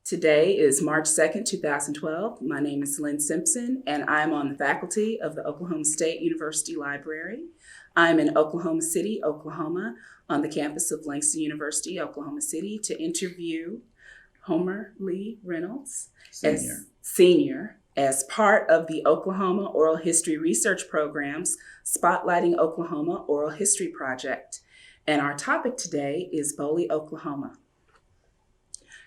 Today is March 2nd, 2012. My name is Lynne Simpson, and I'm on the faculty of the Oklahoma State University Library. I'm in Oklahoma City, Oklahoma, on the campus of Langston University, Oklahoma City, to interview Homer Lee Reynolds as senior as part of the Oklahoma Oral History Research Program's Spotlighting Oklahoma Oral History Project. And our topic today is Boley, Oklahoma.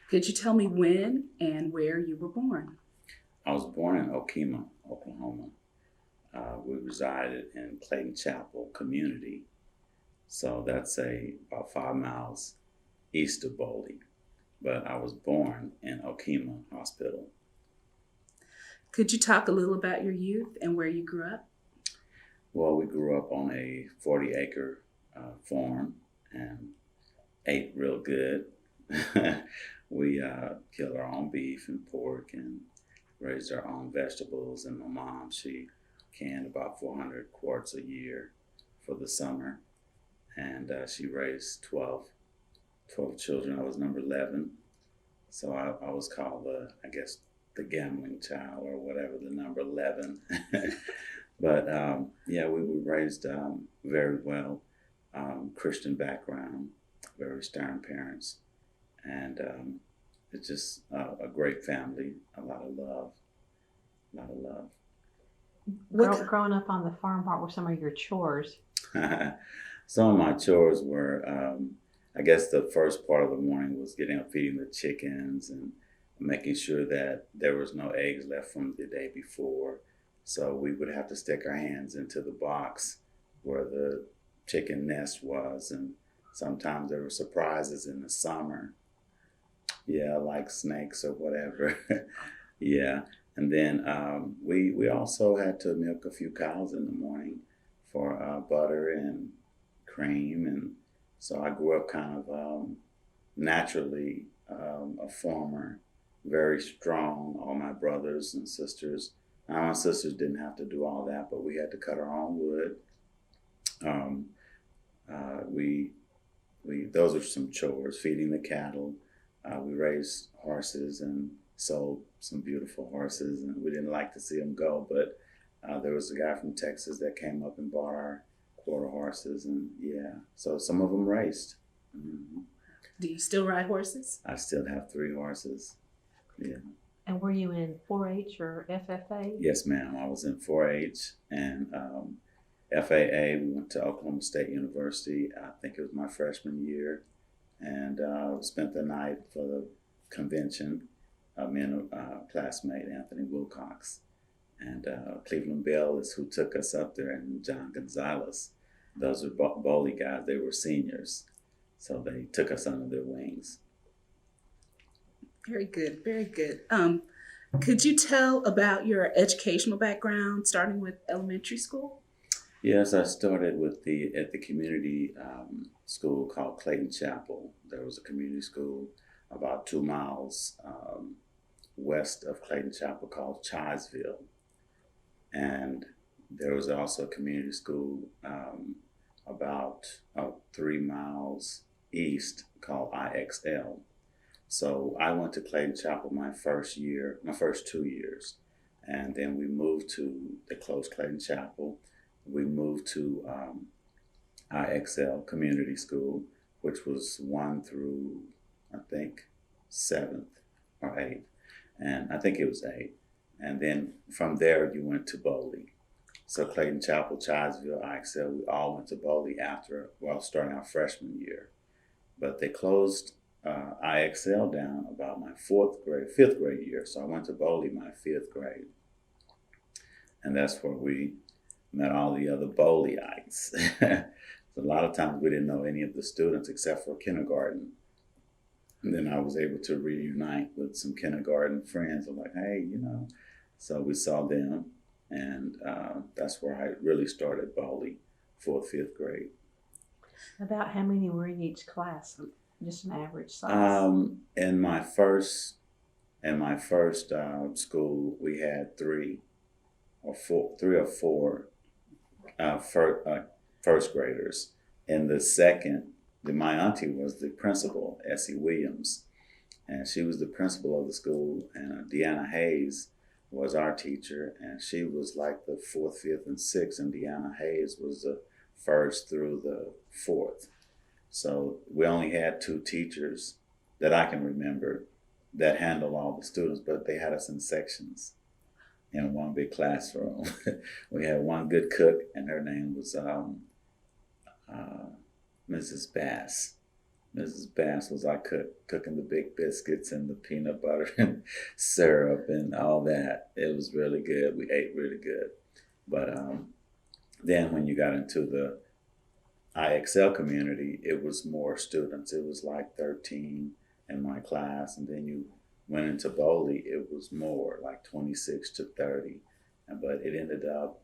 Could you tell me when and where you were born? I was born in Okahoma, Oklahoma. We resided in Clayton Chapel community. So that's about 5 miles east of Boley. But I was born in Okahoma Hospital. Could you talk a little about your youth and where you grew up? Well, we grew up on a 40-acre farm and ate real good. We killed our own beef and pork and raised our own vegetables. And my mom, she canned about 400 quarts a year for the summer. And she raised 12 children. I was number 11. So I was called, the gambling child or whatever, the number 11. But we were raised very well, Christian background, very stern parents. And it's just a great family, a lot of love. Growing up on the farm, what were some of your chores? Some of my chores were, the first part of the morning was getting up, feeding the chickens and making sure that there was no eggs left from the day before. So we would have to stick our hands into the box where the chicken nest was. And sometimes there were surprises in the summer. Yeah, like snakes or whatever. Yeah. And then we also had to milk a few cows in the morning for butter and cream. And so I grew up kind of naturally a farmer, very strong. All my brothers and sisters. My sisters didn't have to do all that, but we had to cut our own wood. Those are some chores, feeding the cattle. We raised horses and sold some beautiful horses, and we didn't like to see them go, but there was a guy from Texas that came up and bought our quarter horses, and so some of them raced. Mm-hmm. Do you still ride horses? I still have 3 horses. Yeah. And were you in 4-H or FFA? Yes, ma'am. I was in 4-H and FAA. We went to Oklahoma State University. I think it was my freshman year. And spent the night for the convention. Me and a classmate, Anthony Wilcox, and Cleveland Bell is who took us up there, and John Gonzalez. Those are Boley guys. They were seniors, so they took us under their wings. Very good, very good. Could you tell about your educational background, starting with elementary school? Yes, I started at the community school called Clayton Chapel. There was a community school about 2 miles west of Clayton Chapel called Choresville. And there was also a community school about 3 miles east called IXL. So I went to Clayton Chapel my first 2 years. And then we moved to the close Clayton Chapel. We moved to IXL Community School, which was 1 through, I think, 7th or 8th. And I think it was 8. And then from there, you went to Boley. So Clayton Chapel, Choresville, IXL, we all went to Boley starting our freshman year. But they closed IXL down about my 5th grade year. So I went to Boley my 5th grade. And that's where we met all the other Boleyites. So a lot of times we didn't know any of the students except for kindergarten. And then I was able to reunite with some kindergarten friends. I'm like, hey, So we saw them, and that's where I really started Boley, 4th, 5th grade. About how many were in each class? Just an average size? In my first school, we had 3 or 4 first graders. In the second, my auntie was the principal, Essie Williams, and she was the principal of the school, and Deanna Hayes was our teacher, and she was like the 4th, 5th, and 6th, and Deanna Hayes was the 1st through the 4th. So we only had 2 teachers that I can remember that handled all the students, but they had us in sections in one big classroom. We had one good cook, and her name was Mrs. Bass. Mrs. Bass was our cook, cooking the big biscuits and the peanut butter and syrup and all that. It was really good. We ate really good. But then when you got into the IXL community, it was more students. It was like 13 in my class, and then you went into Boley, it was more like 26 to 30. But it ended up,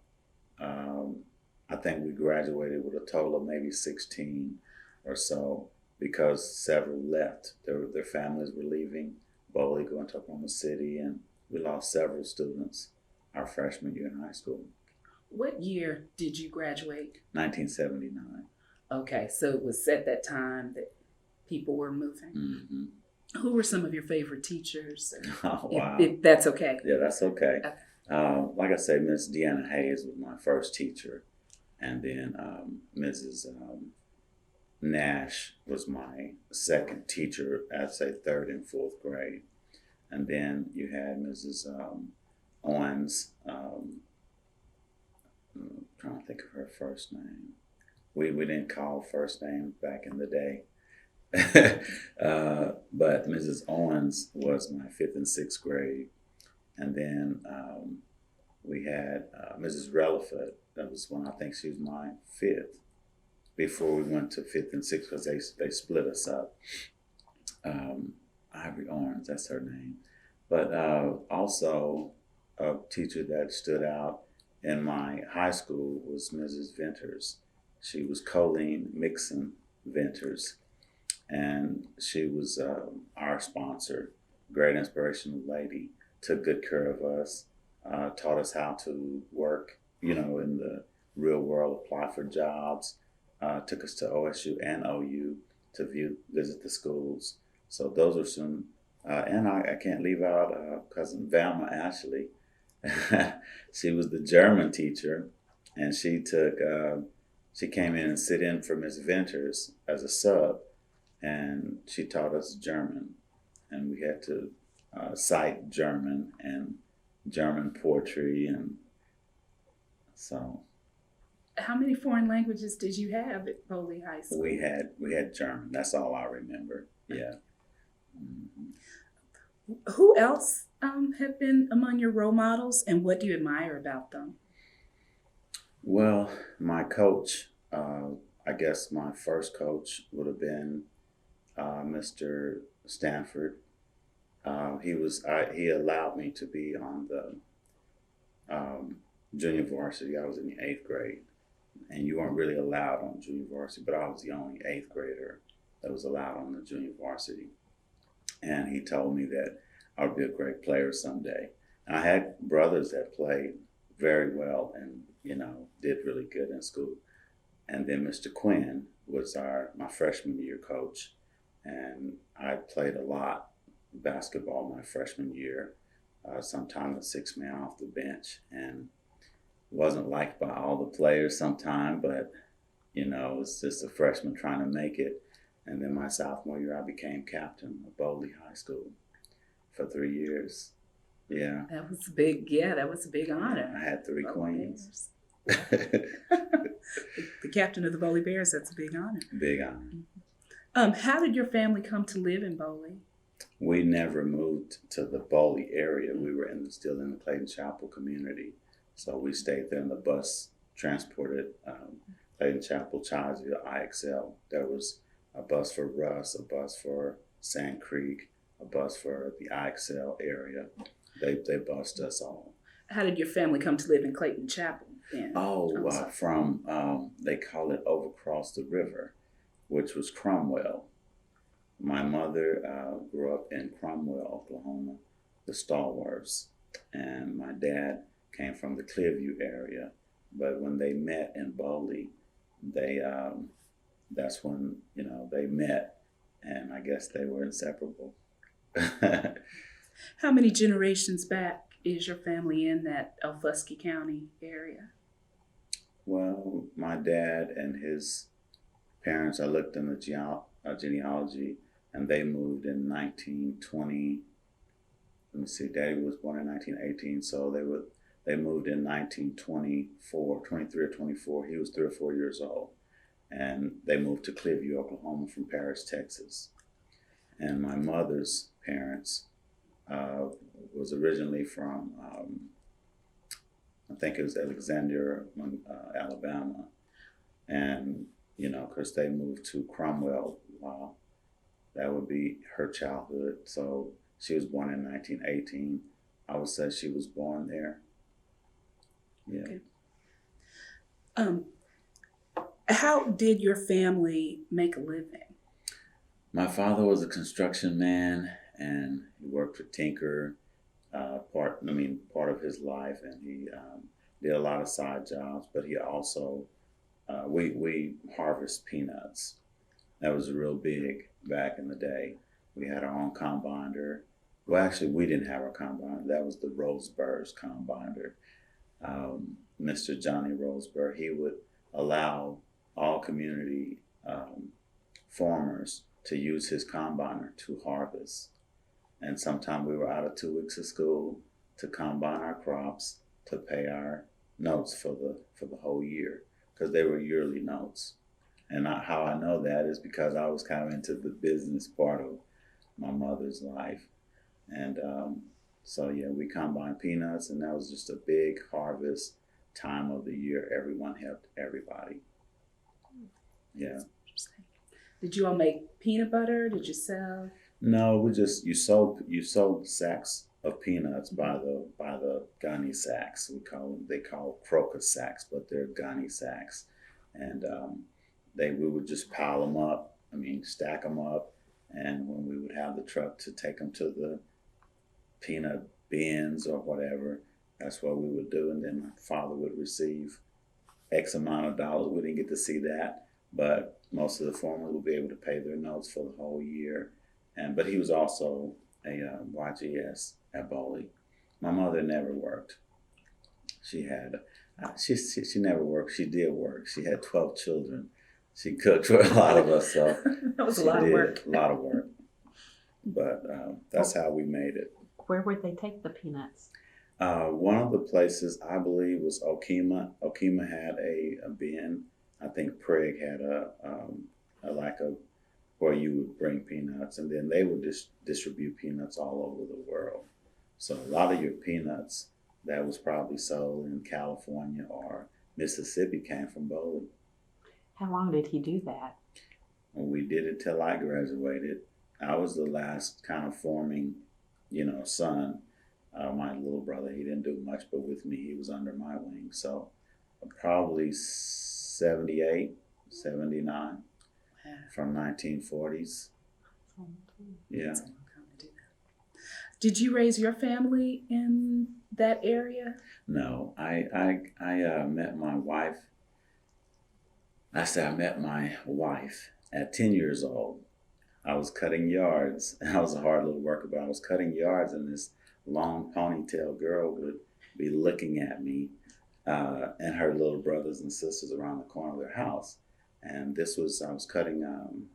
I think we graduated with a total of maybe 16 or so, because several left. Their families were leaving Boley, going to Oklahoma City, and we lost several students our freshman year in high school. What year did you graduate? 1979. Okay, so it was at that time that people were moving. Mm-hmm. Who were some of your favorite teachers? Oh, wow. If that's okay. Yeah, that's okay. Okay. Like I say, Miss Deanna Hayes was my first teacher, and then Mrs. Nash was my second teacher, I'd say 3rd and 4th grade. And then you had Mrs. Owens. I'm trying to think of her first name. We didn't call first names back in the day. But Mrs. Owens was my 5th and 6th grade. And then we had Mrs. Relaford. That was when I think she was my 5th, before we went to 5th and 6th, because they split us up. Ivory Owens, that's her name. But also a teacher that stood out in my high school was Mrs. Venters. She was Colleen Mixon Venters. And she was our sponsor, great inspirational lady, took good care of us, taught us how to work, in the real world, apply for jobs, took us to OSU and OU to visit the schools. So those are some, and I can't leave out cousin Valma Ashley. She was the German teacher, and she came in and sit in for Miss Venters as a sub. And she taught us German, and we had to cite German and German poetry, and so. How many foreign languages did you have at Boley High School? We had German. That's all I remember. Yeah. Mm-hmm. Who else have been among your role models, and what do you admire about them? Well, my coach, I guess my first coach would have been Mr. Stanford. He allowed me to be on the junior varsity. I was in the 8th grade, and you weren't really allowed on junior varsity, but I was the only 8th grader that was allowed on the junior varsity. And he told me that I would be a great player someday. And I had brothers that played very well and, did really good in school. And then Mr. Quinn was my freshman year coach. And I played a lot basketball my freshman year, sometimes a 6-man off the bench, and wasn't liked by all the players sometimes, but it's just a freshman trying to make it. And then my sophomore year, I became captain of Boley High School for 3 years. Yeah. That was a big honor. I had 3 queens. The captain of the Boley Bears, that's a big honor. Big honor. How did your family come to live in Boley? We never moved to the Boley area. We were still in the Clayton Chapel community. So we stayed there, and the bus transported Clayton Chapel, Charlesville, IXL. There was a bus for Russ, a bus for Sand Creek, a bus for the IXL area. They bused us all. How did your family come to live in Clayton Chapel then? From, they call it Overcross the River, which was Cromwell. My mother grew up in Cromwell, Oklahoma, the Stalwarts, and my dad came from the Clearview area. But when they met in Boley, that's when they met, and I guess they were inseparable. How many generations back is your family in that Alfusky County area? Well, my dad and his parents, I looked in the genealogy, and they moved in 1920. Let me see, Daddy was born in 1918, so they moved in 1924, 23 or 24. He was 3 or 4 years old. And they moved to Clearview, Oklahoma from Paris, Texas. And my mother's parents was originally from, I think it was Alexandria, Alabama. And, you know, of course they moved to Cromwell. That would be her childhood. So she was born in 1918. I would say she was born there. Yeah. Okay. How did your family make a living? My father was a construction man, and he worked for Tinker part of his life, and he did a lot of side jobs. But he also we harvest peanuts. That was real big back in the day. We had our own combiner. Well, actually, we didn't have our combiner. That was the Roseburg's combiner. Mr. Johnny Roseburg, he would allow all community farmers to use his combiner to harvest. And sometimes we were out of 2 weeks of school to combine our crops to pay our notes for the whole year, because they were yearly notes. And how I know that is because I was kind of into the business part of my mother's life. And so yeah, we combined peanuts, and that was just a big harvest time of the year. Everyone helped everybody. Yeah. Did you all make peanut butter? Did you sell? No, you sold sacks of peanuts by the gunny sacks. They call crocus sacks, but they're gunny sacks, and we would just pile them up. Stack them up, and when we would have the truck to take them to the peanut bins or whatever, that's what we would do. And then my father would receive X amount of dollars. We didn't get to see that, but most of the farmers would be able to pay their notes for the whole year. But he was also a YGS at Boley. My mother never worked. She never worked. She did work. She had 12 children. She cooked for a lot of us, so that was a lot of work. A lot of work. But that's how we made it. Where would they take the peanuts? One of the places, I believe, was Okahoma. Okahoma had a bin. I think Prague had a where you would bring peanuts, and then they would distribute peanuts all over the world. So a lot of your peanuts that was probably sold in California or Mississippi came from Boley. How long did he do that? And we did it till I graduated. I was the last kind of forming, son. My little brother, he didn't do much, but with me, he was under my wing. So probably 78, 79 from 1940s. Yeah. Did you raise your family in that area? No, I met my wife. I met my wife at 10 years old. I was cutting yards. I was a hard little worker, but I was cutting yards, and this long ponytail girl would be looking at me and her little brothers and sisters around the corner of their house. And I was cutting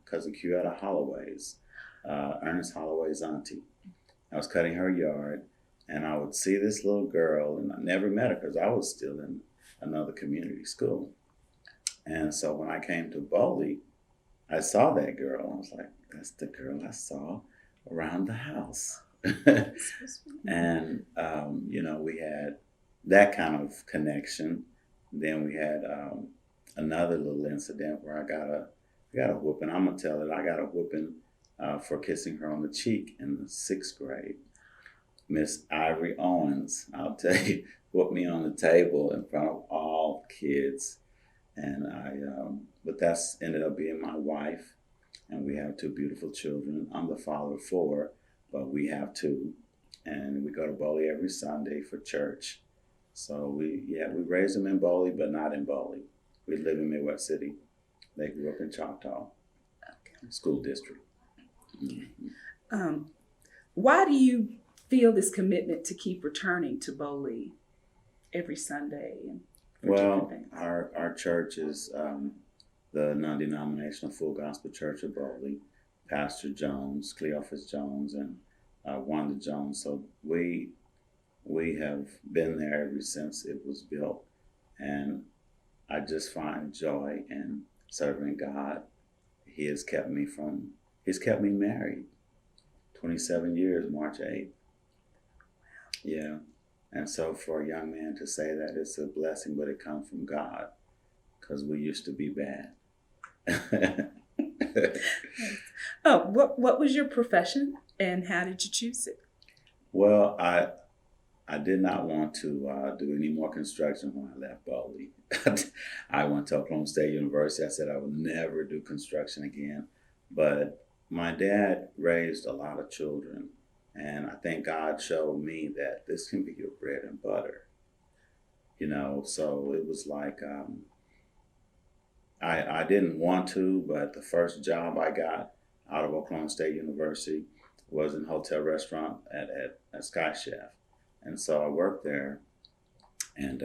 Cousin Cuetta Holloway's, Ernest Holloway's auntie. I was cutting her yard, and I would see this little girl, and I never met her because I was still in another community school. And so when I came to Boley, I saw that girl. I was like, that's the girl I saw around the house. And, we had that kind of connection. Then we had another little incident where I got a whooping. I'm going to tell it. I got a whooping for kissing her on the cheek in the 6th grade. Miss Ivory Owens, I'll tell you, whooped me on the table in front of all kids. And but that's ended up being my wife. And we have 2 beautiful children. I'm the father of 4, but we have 2. And we go to Boley every Sunday for church. So we raised them in Boley, but not in Boley. We live in Midwest City. They grew up in Choctaw School District. Mm-hmm. Why do you feel this commitment to keep returning to Boley every Sunday? And for Well, different things? our church is the non-denominational Full Gospel Church of Boley, Pastor Jones, Cleophas Jones, and Wanda Jones. So we have been there ever since it was built, and I just find joy in serving God. He's kept me married 27 years, March 8th. Yeah. And so for a young man to say that, it's a blessing, but it comes from God, because we used to be bad. Oh, what was your profession and how did you choose it? Well, I did not want to do any more construction when I left Boley. I went to Oklahoma State University. I said I would never do construction again. But my dad raised a lot of children, and I think God showed me that this can be your bread and butter. So it was like I didn't want to, but the first job I got out of Oklahoma State University was in hotel restaurant at Sky Chef. And so I worked there, and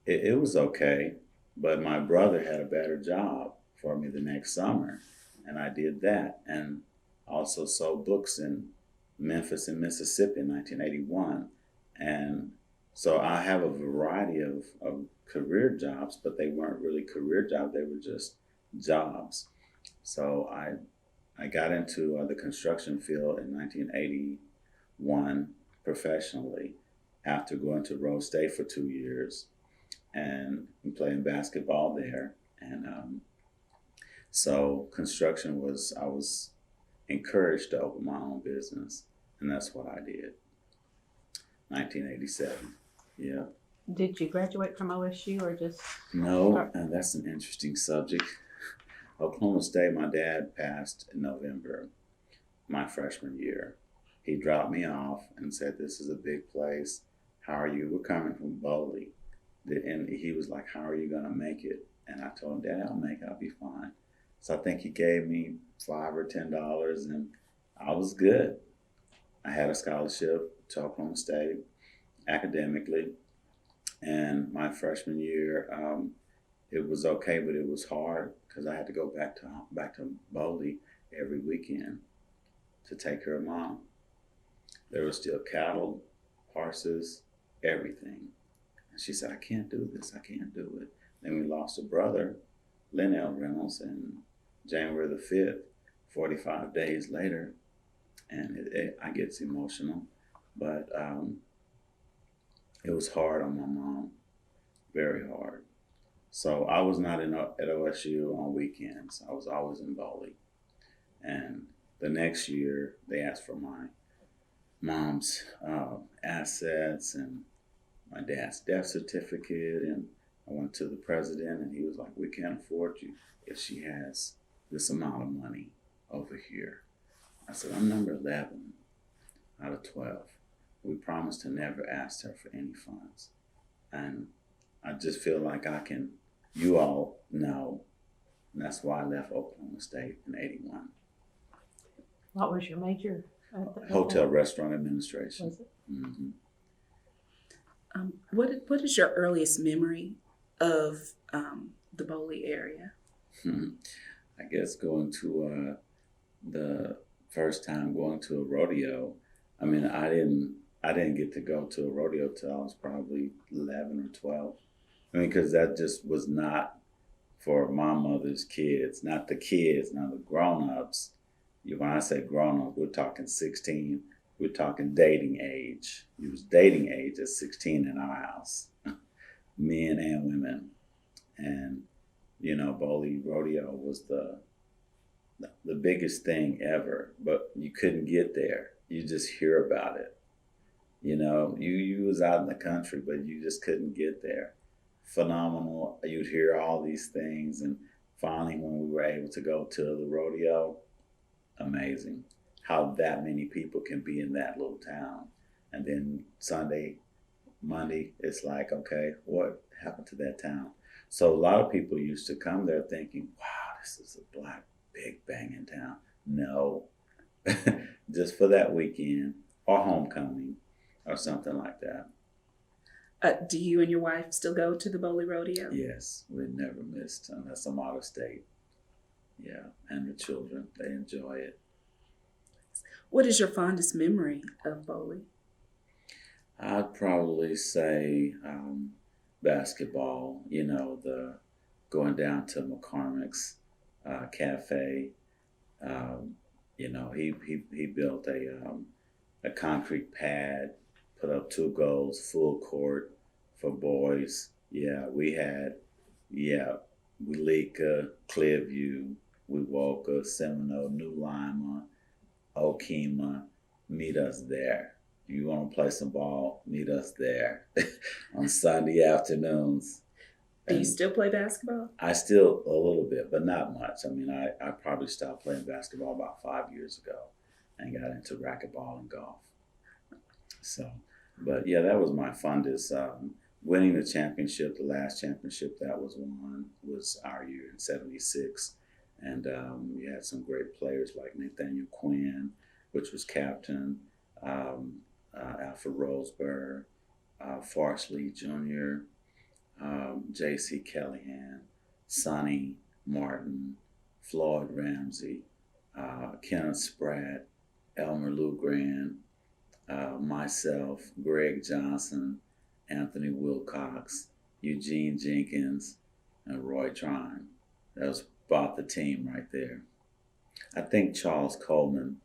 it was okay, but my brother had a better job for me the next summer, and I did that, and also sold books in Memphis and Mississippi in 1981. And so I have a variety of career jobs, but they weren't really career jobs, they were just jobs. So I got into the construction field in 1981 professionally, after going to Rose State for 2 years and playing basketball there. And so construction I was encouraged to open my own business, and that's what I did. 1987, yeah. Did you graduate from OSU or just? No, and that's an interesting subject. Oklahoma State, my dad passed in November, my freshman year. He dropped me off and said, "This is a big place. How are you?" We're coming from Boley. And he was like, "How are you going to make it?" And I told him, "Dad, I'll make it. I'll be fine." So I think he gave me $5 or $10, and I was good. I had a scholarship to Oklahoma State academically. And my freshman year, it was okay, but it was hard because I had to go back to Boley every weekend to take care of Mom. There were still cattle, horses, everything. And she said, "I can't do this. I can't do it." Then we lost a brother, Lynne Reynolds, in January the 5th, 45 days later. And I get emotional, but it was hard on my mom, very hard. So I was not at OSU on weekends. I was always in Boley. And the next year, they asked for my mom's assets and my dad's death certificate. And I went to the president, and he was like, "We can't afford you if she has this amount of money over here." I said, "I'm number 11 out of 12. We promised to never ask her for any funds." And I just feel like you all know, and that's why I left Oklahoma State in 81. What was your major? Hotel restaurant administration. Was it? Mm-hmm. What is your earliest memory of the Boley area? I guess going to the first time going to a rodeo. I mean, I didn't get to go to a rodeo till I was probably 11 or 12. I mean, because that just was not for my mother's kids, not the kids, not the grown-ups. When I say grown-up, we're talking 16. We're talking dating age. It was dating age at 16 in our house, men and women. And, Boley Rodeo was the biggest thing ever, but you couldn't get there. You just hear about it. You was out in the country, but you just couldn't get there. Phenomenal. You'd hear all these things, and finally when we were able to go to the rodeo, amazing how that many people can be in that little town. And then Sunday, Monday, it's like, okay, what happened to that town? So a lot of people used to come there thinking, wow, this is a black big banging town. No, just for that weekend or homecoming or something like that. Do you and your wife still go to the Boley Rodeo? Yes, we never missed unless I'm out of state. Yeah, and the children, they enjoy it. What is your fondest memory of Boley? I'd probably say basketball. The going down to McCormick's cafe. He built a concrete pad, put up 2 goals, full court for boys. Yeah, we had Welika, Clearview, Wewoka, Seminole, New Lima, Okahoma. Meet us there. You want to play some ball? Meet us there on Sunday afternoons. Do you still play basketball? I still a little bit, but not much. I mean, I probably stopped playing basketball about 5 years ago and got into racquetball and golf. So, but yeah, that was my fondest. Winning the championship, the last championship that was won was our year in '76. And we had some great players like Nathaniel Quinn, which was captain, Alfred Roseburg, Forrest Lee Jr., J.C. Callahan, Sonny Martin, Floyd Ramsey, Kenneth Spratt, Elmer Lugran, myself, Greg Johnson, Anthony Wilcox, Eugene Jenkins, and Roy Trine. That was about the team right there. I think Charles Coleman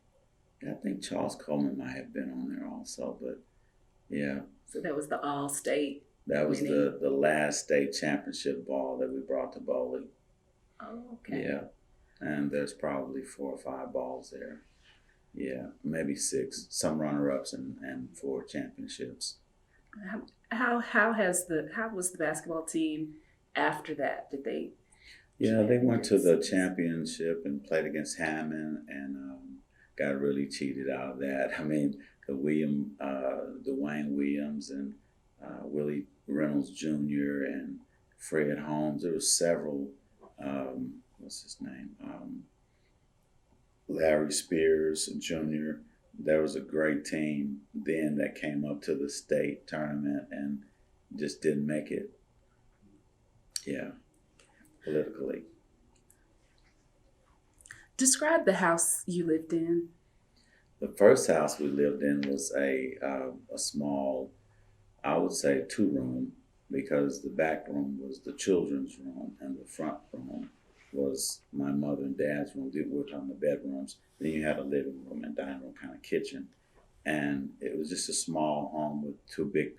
might have been on there also, but yeah. So that was the all-state. That was the last state championship ball that we brought to Boley. Oh, okay. Yeah. And there's probably 4 or 5 balls there. Yeah, maybe 6. Some runner-ups and 4 championships. How was the basketball team after that? Did they? Yeah, they went to the championship and played against Hammond and got really cheated out of that. I mean, Dwayne Williams and Willie Reynolds Jr. and Fred Holmes. There were several. What's his name? Larry Spears Jr. There was a great team then that came up to the state tournament and just didn't make it. Yeah, politically. Describe the house you lived in. The first house we lived in was a small, I would say 2-room, because the back room was the children's room and the front room was my mother and dad's room. We were talking the bedrooms. Then you had a living room and dining room, kind of kitchen. And it was just a small home with 2 big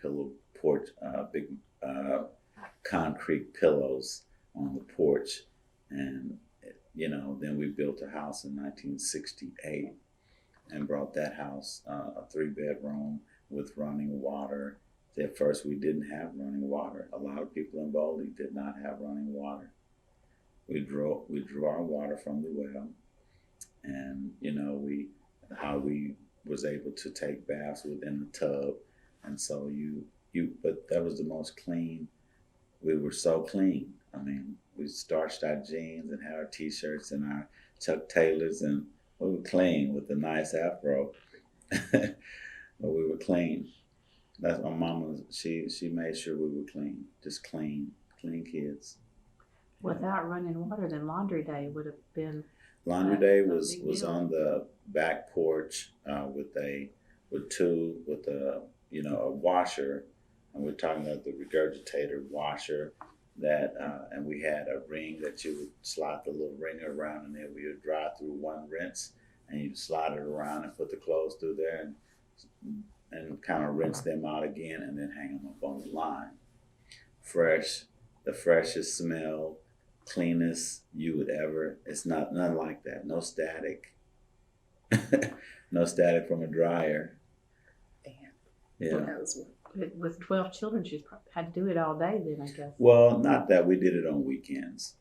concrete pillows on the porch. And, then we built a house in 1968 and brought that house, a 3-bedroom with running water. At first, we didn't have running water. A lot of people in Boley did not have running water. We drew our water from the well, and we was able to take baths within the tub, and so but that was the most clean. We were so clean. I mean, we starched our jeans and had our T-shirts and our Chuck Taylors, and we were clean with a nice afro. But we were clean. That's my mama. She made sure we were clean, just clean kids. Without running water, then laundry day would have been. Laundry day was on the back porch with a washer, and we're talking about the regurgitator washer that, and we had a ring that you would slide the little ring around, and then we would dry through one rinse, and you'd slide it around and put the clothes through there and kind of rinse them out again, and then hang them up on the line. Fresh, the freshest smell, cleanest you would ever. It's none like that. No static. No static from a dryer. Damn. Yeah. With 12 children, she had to do it all day then, I guess. Well, not that. We did it on weekends.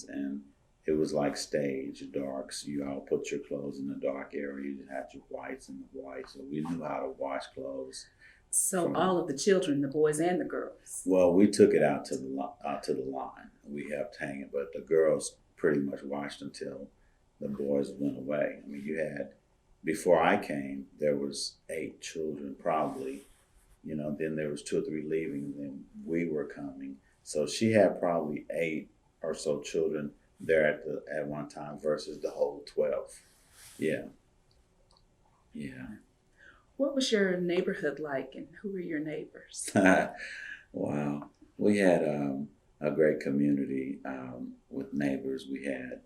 And it was like stage, darks. You all put your clothes in the dark area. You had your whites in the white. So we knew how to wash clothes. So all of the children, the boys and the girls. Well, we took it out to the line. We helped hang it, but the girls pretty much washed until the boys went away. I mean, you had, before I came, there was 8 children probably, then there was 2 or 3 leaving, then we were coming. So she had probably 8 or so children there at one time versus the whole 12. Yeah. Yeah. What was your neighborhood like, and who were your neighbors? Wow. We had a great community with neighbors. We had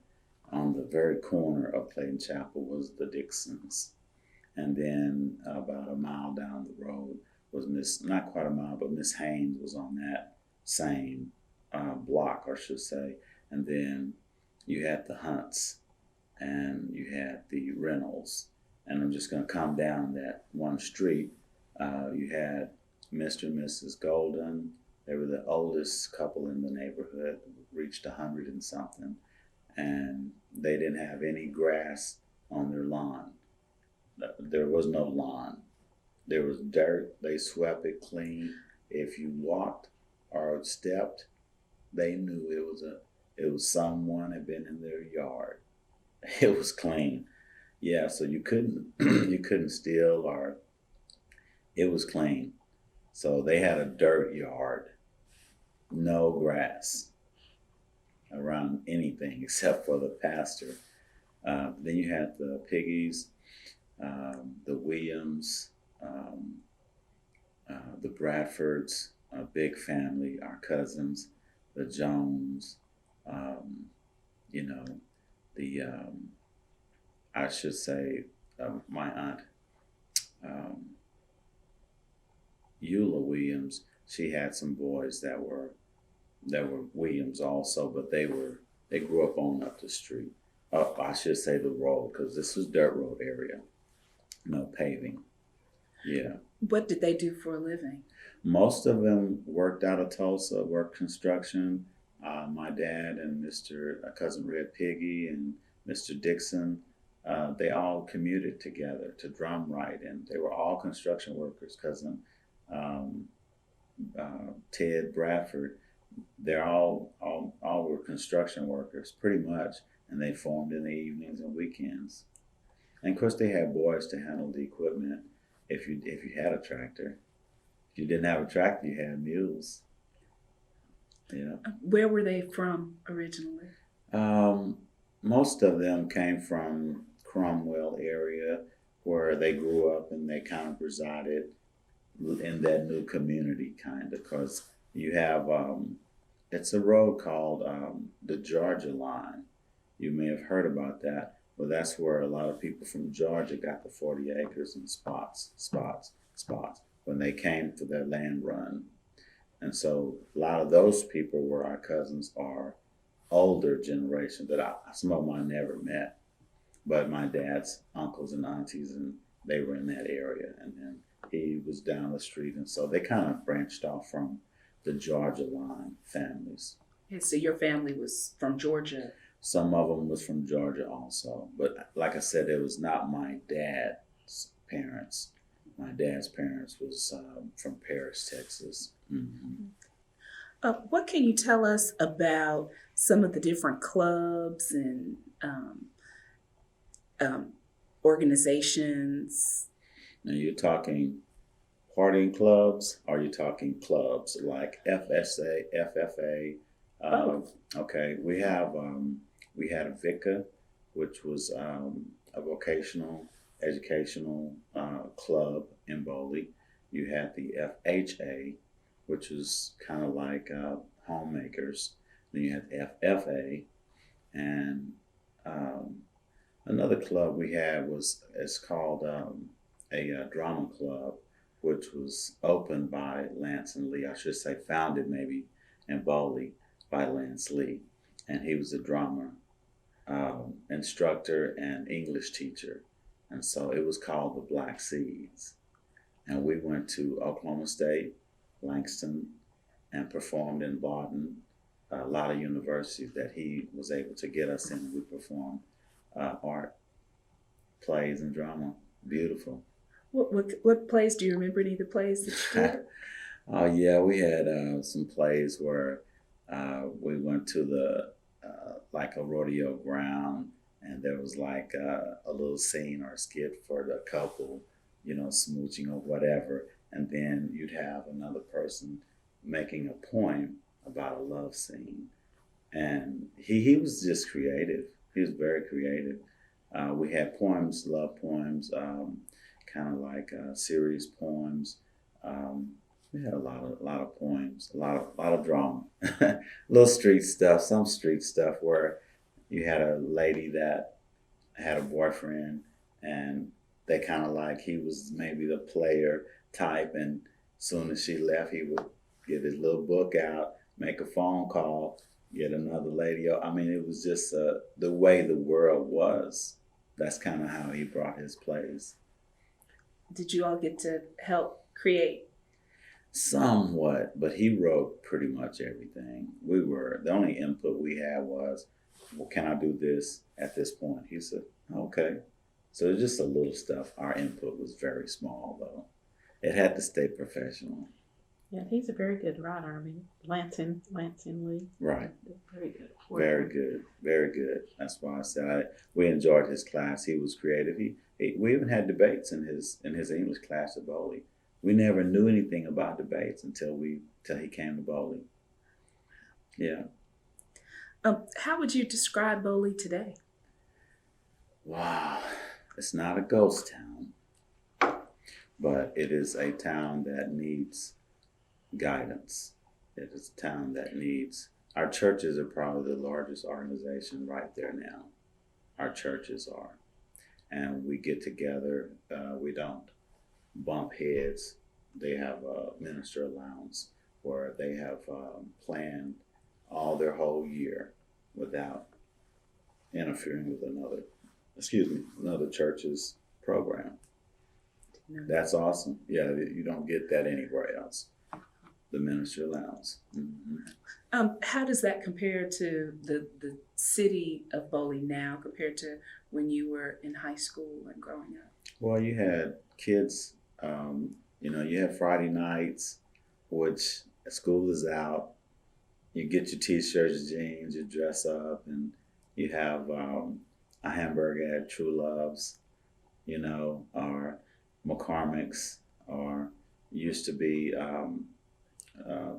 on the very corner of Clayton Chapel was the Dixons. And then about a mile down the road was not quite a mile, but Miss Haynes was on that same block, I should say. And then you had the Hunts and you had the Reynolds. And I'm just going to come down that one street. You had Mr. and Mrs. Golden. They were the oldest couple in the neighborhood, reached 100 and something. And they didn't have any grass on their lawn. There was no lawn. There was dirt. They swept it clean. If you walked or stepped, they knew it was someone had been in their yard. It was clean. Yeah, so you couldn't steal, or it was clean. So they had a dirt yard, no grass around anything except for the pasture. Then you had the Piggies, the Williams, the Bradfords, a big family, our cousins, the Jones, the I should say my aunt Eula Williams. She had some boys that were Williams also, but they grew up on up the street. I should say the road, because this was dirt road area, no paving. Yeah. What did they do for a living? Most of them worked out of Tulsa, worked construction. My dad and cousin Red Piggy and Mr. Dixon, they all commuted together to Drumright, and they were all construction workers. Cousin Ted Bradford, they're all were construction workers pretty much, and they formed in the evenings and weekends. And of course, they had boys to handle the equipment if you had a tractor. If you didn't have a tractor, you had mules. Yeah. Where were they from originally? Most of them came from Cromwell area, where they grew up and they kind of resided in that new community, kind of, because you have it's a road called the Georgia Line. You may have heard about that. Well, that's where a lot of people from Georgia got the 40 acres and spots when they came for their land run. And so a lot of those people were our cousins, or older generation that some of them I never met, but my dad's uncles and aunties, and they were in that area, and then he was down the street, and so they kind of branched off from the Georgia Line families. Yeah, so your family was from Georgia. Some of them was from Georgia also, but like I said, it was not my dad's parents. My dad's parents was from Paris, Texas. Mm-hmm. What can you tell us about some of the different clubs and organizations? Now, you're talking partying clubs, or you're talking clubs like FSA, FFA? Okay, we had a VICA, which was a vocational educational club in Boley. You had the FHA, which was kind of like homemakers. Then you had the FFA, and another club we had it's called a drama club, which was opened by Lance and Lee. I should say founded maybe in Boley by Lance Lee, and he was a drama instructor and English teacher, and so it was called the Black Seeds. And we went to Oklahoma State, Langston, and performed in Barton, a lot of universities that he was able to get us in. We performed art, plays, and drama. Beautiful. What plays? Do you remember any of the plays that you did? Oh yeah, we had some plays where we went to the like a rodeo ground, and there was like a little scene or a skit for the couple, smooching or whatever, and then you'd have another person making a poem about a love scene, and he was just creative. He was very creative. We had poems, love poems, kind of like serious poems. We had a lot of poems, a lot of drama, little street stuff, some street stuff where you had a lady that had a boyfriend, and they kind of like he was maybe the player type, and as soon as she left, he would get his little book out, make a phone call, get another lady. I mean, it was just the way the world was. That's kind of how he brought his plays. Did you all get to help create? Somewhat, but he wrote pretty much everything. The only input we had was, well, can I do this at this point? He said, okay. So just a little stuff. Our input was very small, though. It had to stay professional. Yeah, he's a very good writer. I mean, Lansing Lee. Right. Very good. Very good. Very good. That's why I said we enjoyed his class. He was creative. We even had debates in his English class at Boley. We never knew anything about debates until he came to Boley. Yeah. How would you describe Boley today? Wow. It's not a ghost town, but it is a town that needs guidance. It is a town that needs. Our churches are probably the largest organization right there now. Our churches are. And we get together. We don't bump heads. They have a minister allowance where they have planned all their whole year without interfering with another church's program. No. That's awesome. Yeah, you don't get that anywhere else. The minister allowance. Mm-hmm. How does that compare to the city of Boley now compared to when you were in high school and growing up? Well, you had kids, you had Friday nights, which school is out. You get your t-shirts, jeans, you dress up, and you have a hamburger at True Love's, or McCormick's, or used to be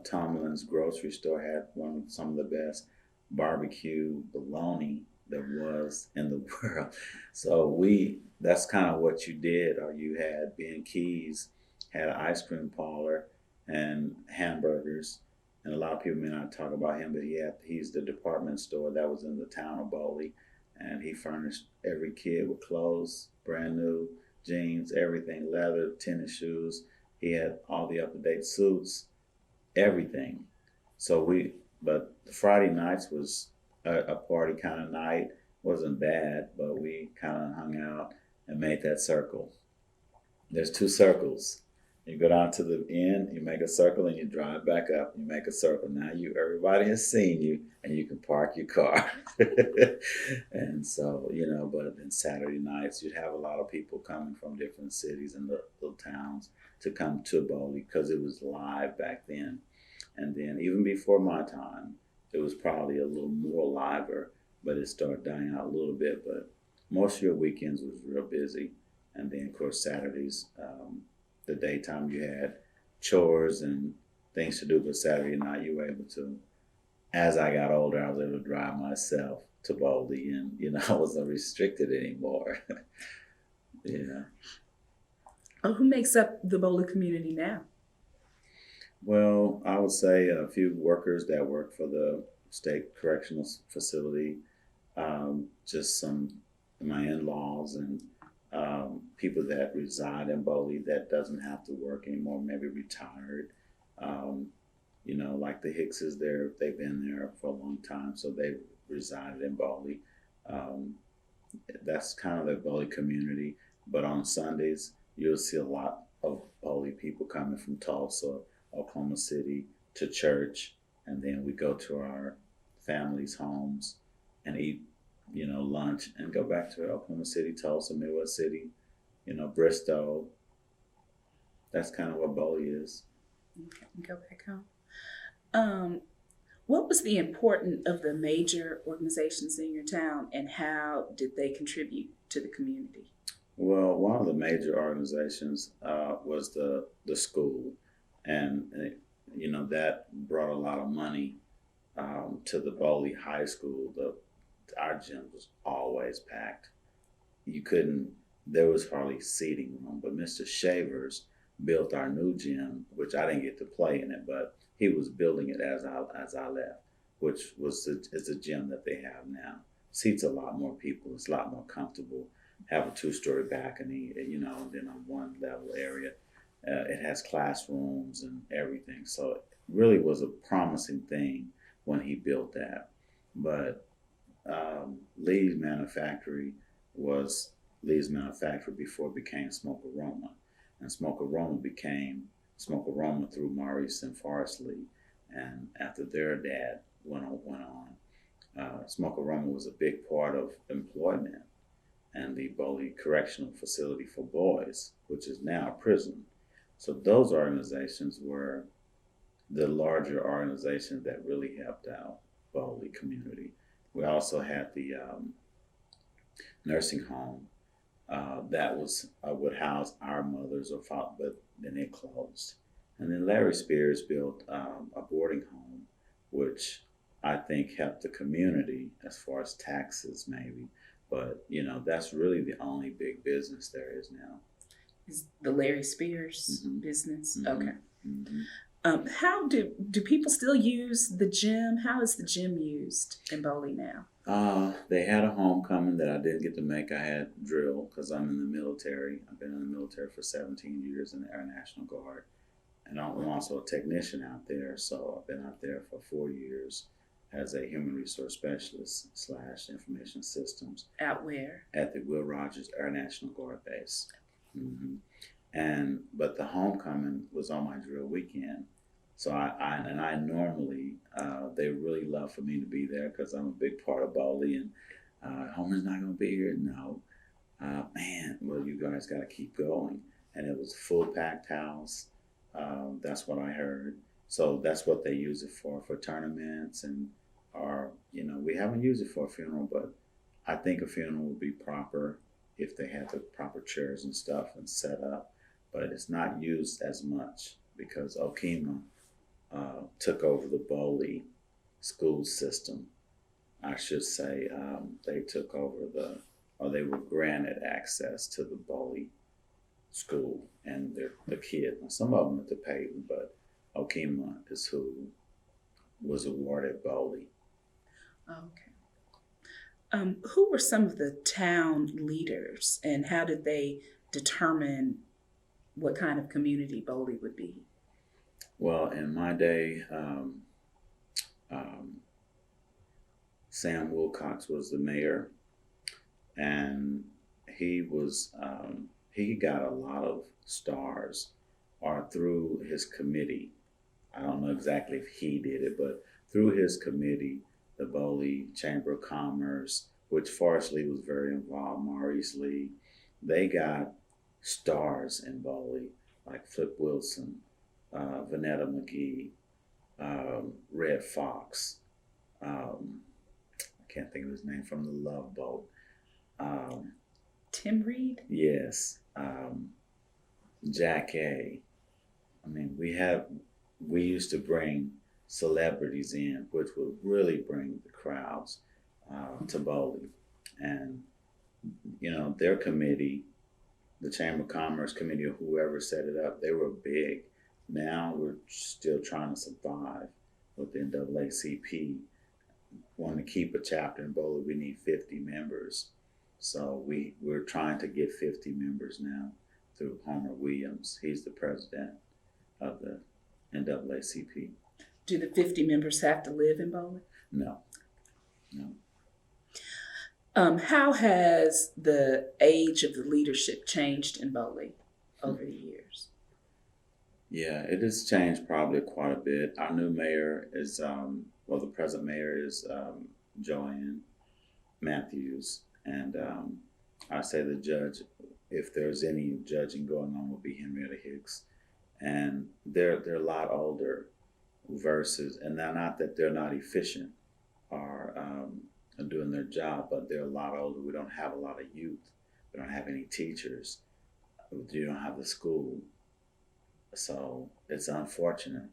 Tomlin's grocery store had some of the best barbecue bologna there was in the world. So that's kind of what you did. Or you had Ben Keys had an ice cream parlor and hamburgers. And a lot of people may not talk about him, but he's the department store that was in the town of Boley, and he furnished every kid with clothes, brand new, jeans, everything, leather, tennis shoes. He had all the up-to-date suits, everything. But the Friday nights was a party kind of night. Wasn't bad, but we kind of hung out and made that circle. There's 2 circles. You go down to the end, you make a circle, and you drive back up. You make a circle. Now everybody has seen you, and you can park your car. And so, but then Saturday nights, you'd have a lot of people coming from different cities and little towns to come to Boley because it was live back then. And then even before my time, it was probably a little more liver, but it started dying out a little bit. But most of your weekends was real busy. And then, of course, Saturdays, the daytime you had chores and things to do, but Saturday night you were able to, as I got older, I was able to drive myself to Boley, and I wasn't restricted anymore. Yeah. Who makes up the Boley community now? Well, I would say a few workers that work for the state correctional facility, just some of my in-laws and people that reside in Boley that doesn't have to work anymore, maybe retired. Like the Hickses, they've been there for a long time, so they've resided in Boley. That's kind of the Boley community. But on Sundays, you'll see a lot of Boley people coming from Tulsa, Oklahoma City to church, and then we go to our families' homes and eat, lunch and go back to Oklahoma City, Tulsa, Midwest City, Bristol. That's kind of what Boley is. Okay, go back home. What was the importance of the major organizations in your town, and how did they contribute to the community? Well, one of the major organizations was the school, and that brought a lot of money to the Boley High School. Our gym was always packed. There was hardly seating room, but Mr. Shavers built our new gym, which I didn't get to play in it, but he was building it as I left, which is the gym that they have now. Seats a lot more people. It's a lot more comfortable. Have a 2-story balcony, and then on one level area, it has classrooms and everything. So it really was a promising thing when he built that. But Lee's Manufactory was Lee's Manufacturer before it became Smoke Aroma. And Smoke Aroma became Smoke Aroma through Maurice and Forrest Lee. And after their dad went on, Smoke Aroma was a big part of employment and the Boley Correctional Facility for Boys, which is now a prison. So those organizations were the larger organizations that really helped out Boley community. We also had the nursing home that would house our mothers or fathers, but then it closed. And then Larry Spears built a boarding home, which I think helped the community as far as taxes maybe. But, that's really the only big business there is now. Is the Larry Spears business? Mm-hmm. Okay. Mm-hmm. How do people still use the gym? How is the gym used in Boley now? They had a homecoming that I didn't get to make. I had drill because I'm in the military. I've been in the military for 17 years in the Air National Guard. And I'm also a technician out there. So I've been out there for 4 years as a human resource specialist / information systems. Out where? At the Will Rogers Air National Guard base. Mm-hmm. But the homecoming was on my drill weekend. So I normally, they really love for me to be there because I'm a big part of Boley, and Homer's not going to be here. No. Man, well, you guys got to keep going. And it was a full packed house. That's what I heard. So that's what they use it for tournaments we haven't used it for a funeral, but I think a funeral would be proper if they had the proper chairs and stuff and set up. But it's not used as much because Okahoma took over the Boley school system. I should say they took over they were granted access to the Boley school and the kids. Now, some of them went to Peyton, but Okahoma is who was awarded Boley. Okay. Who were some of the town leaders, and how did they determine what kind of community Boley would be? Well, in my day, Sam Wilcox was the mayor, and he got a lot of stars through his committee. I don't know exactly if he did it, but through his committee, the Boley Chamber of Commerce, which Forrest Lee was very involved, Maurice Lee, they got stars in Boley, like Flip Wilson, Vanetta McGee, Red Fox, I can't think of his name, from the Love Boat. Tim Reed? Yes. Jack A. I mean, we used to bring celebrities in, which would really bring the crowds to Boley. And, their committee, the Chamber of Commerce committee or whoever set it up, they were big. Now we're still trying to survive with the NAACP. Want to keep a chapter in Boley, we need 50 members. So we're trying to get 50 members now through Homer Williams. He's the president of the NAACP. Do the 50 members have to live in Boley? No. How has the age of the leadership changed in Boley over the years? Yeah, it has changed probably quite a bit. Our new mayor is, the present mayor is Joanne Matthews. And I say the judge, if there's any judging going on, will be Henrietta Hicks. And they're a lot older. versus, and now not that they're not efficient or doing their job, but they're a lot older. We don't have a lot of youth. We don't have any teachers. You don't have the school. So it's unfortunate.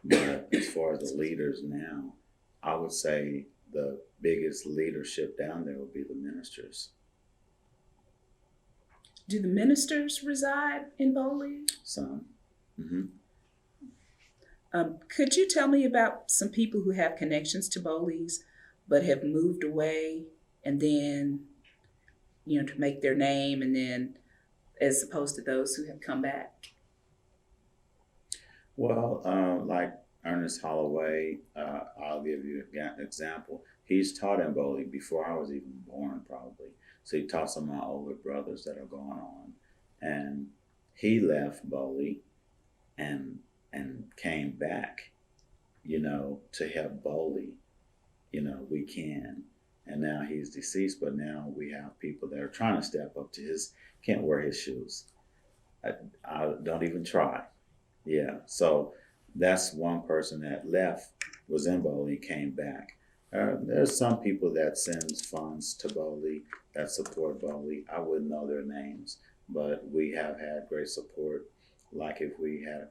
But as far as the leaders now, I would say the biggest leadership down there would be the ministers. Do the ministers reside in Boley? Some. Mm-hmm. Could you tell me about some people who have connections to Boley's but have moved away and then, to make their name, and then as opposed to those who have come back? Well, like Ernest Holloway, I'll give you an example. He's taught in Boley before I was even born, probably. So he taught some of my older brothers that are going on. And he left Boley and came back, to help Boley. We can. And now he's deceased, but now we have people that are trying to step up to can't wear his shoes. I don't even try. Yeah, so that's one person that left, was in Boley, came back. There's some people that sends funds to Boley, that support Boley. I wouldn't know their names, but we have had great support. Like if we had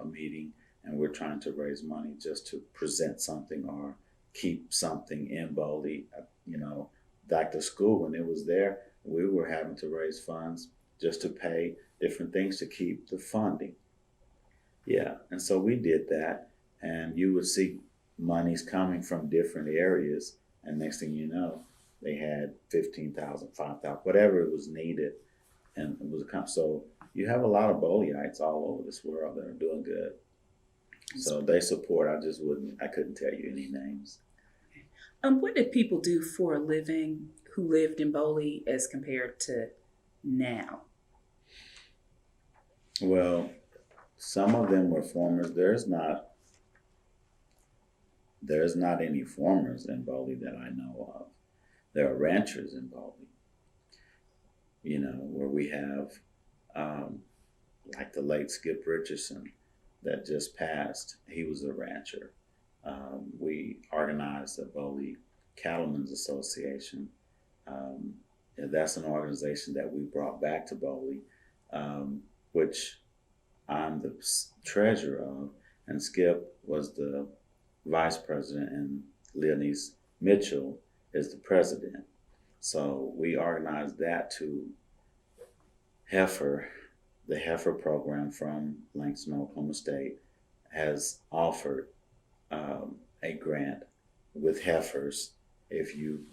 a meeting and we're trying to raise money just to present something or keep something in Boley, back to school when it was there, we were having to raise funds just to pay different things to keep the funding. Yeah, and so we did that, and you would see monies coming from different areas, and next thing you know, they had 15,000, 5,000, whatever it was needed, and it was so you have a lot of Boleyites all over this world that are doing good. So they support. I couldn't tell you any names. What did people do for a living who lived in Boley as compared to now? Well, some of them were farmers. There's not any farmers in Boley that I know of. There are ranchers in Boley, where we have, like the late Skip Richardson that just passed. He was a rancher. We organized the Boley Cattlemen's Association. That's an organization that we brought back to Boley, which I'm the treasurer of, and Skip was the vice president, and Leonise Mitchell is the president. So we organized that to the heifer program from Langston, Oklahoma State has offered a grant with heifers. If you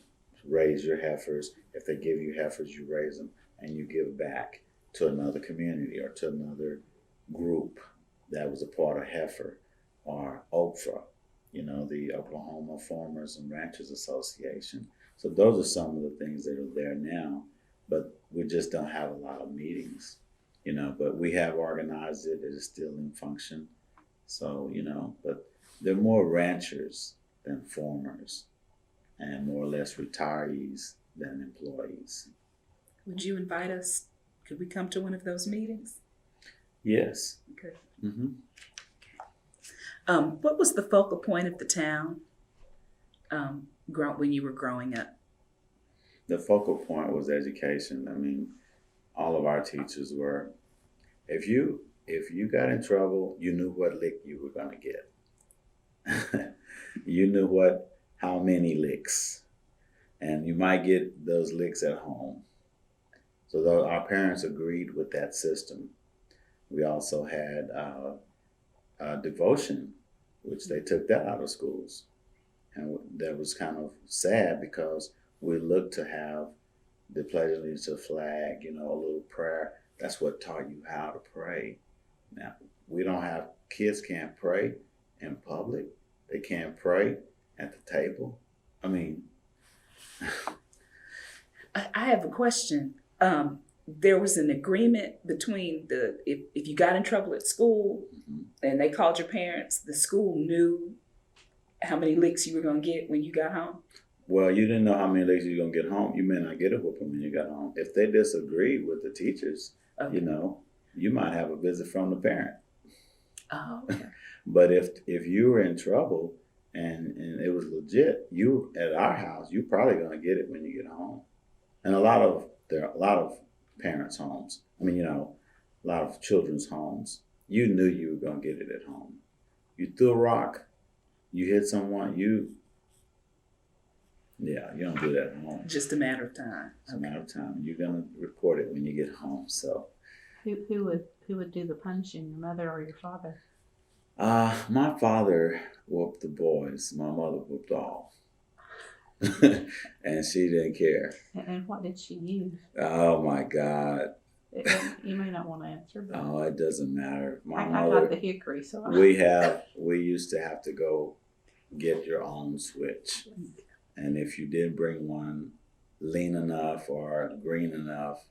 raise your heifers, if they give you heifers, you raise them and you give back to another community or to another group that was a part of heifer, or OOHRP, the Oklahoma Farmers and Ranchers Association. So those are some of the things that are there now, but we just don't have a lot of meetings, but we have organized it. It is still in function. So, but they're more ranchers than farmers, and more or less retirees than employees. Would you invite us? Could we come to one of those meetings? Yes. Okay. Mm-hmm. What was the focal point of the town when you were growing up? The focal point was education. I mean, all of our teachers were, if you got in trouble, you knew what lick you were going to get. You knew how many licks, and you might get those licks at home. So our parents agreed with that system. We also had devotion, which they took that out of schools. And that was kind of sad because we looked to have the Pledge of Allegiance to the flag, a little prayer. That's what taught you how to pray. Now, we don't have, kids can't pray in public. They can't pray at the table. I mean. I have a question. There was an agreement between if you got in trouble at school, mm-hmm. and they called your parents, the school knew how many licks you were going to get when you got home? Well, you didn't know how many licks you were going to get home. You may not get a whooping when you got home. If they disagreed with the teachers, okay. You might have a visit from the parent. Oh, okay. But if you were in trouble and it was legit, you at our house, you're probably gonna get it when you get home. And there are a lot of parents' homes. I mean, a lot of children's homes. You knew you were gonna get it at home. You threw a rock, you hit someone, you don't do that at home. Just a matter of time. It's a matter of time. You're gonna report it when you get home. So Who would do the punishing, your mother or your father? my father whooped the boys. My mother whooped all. And she didn't care. And what did she use? Oh my God. You may not want to answer, but Oh, it doesn't matter. My I mother, got the hickory, so we used to have to go get your own switch. And if you did bring one lean enough or green enough,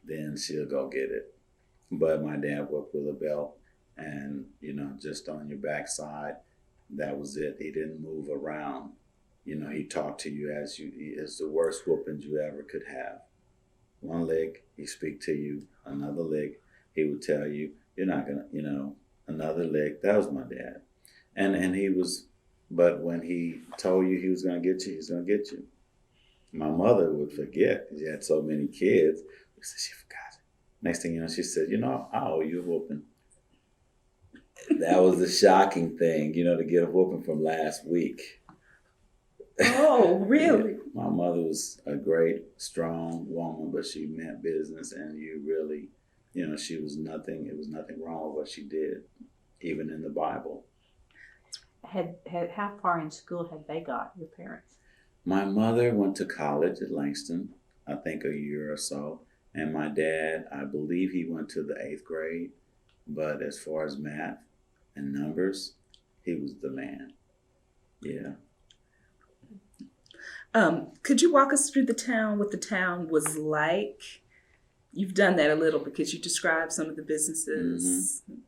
then she'll go get it. But my dad worked with a belt and, just on your backside, that was it. He didn't move around. He talked to you as the worst whoopings you ever could have. One leg, he speak to you. Another leg, he would tell you, you're not gonna, another leg. That was my dad. And he was, but when he told you he was gonna get you, he's gonna get you. My mother would forget. She had so many kids. She forgot. Next thing you know, she said, I owe you a whooping. That was the shocking thing, to get a whooping from last week. Oh, really? Yeah. My mother was a great, strong woman, but she meant business, and you really, she was nothing. It was nothing wrong with what she did, even in the Bible. How far in school had they got, your parents? My mother went to college at Langston, I think a year or so, and my dad, I believe he went to the 8th grade, but as far as math and numbers, he was the man. Yeah. Could you walk us through the town, what the town was like? You've done that a little because you described some of the businesses. Mm-hmm.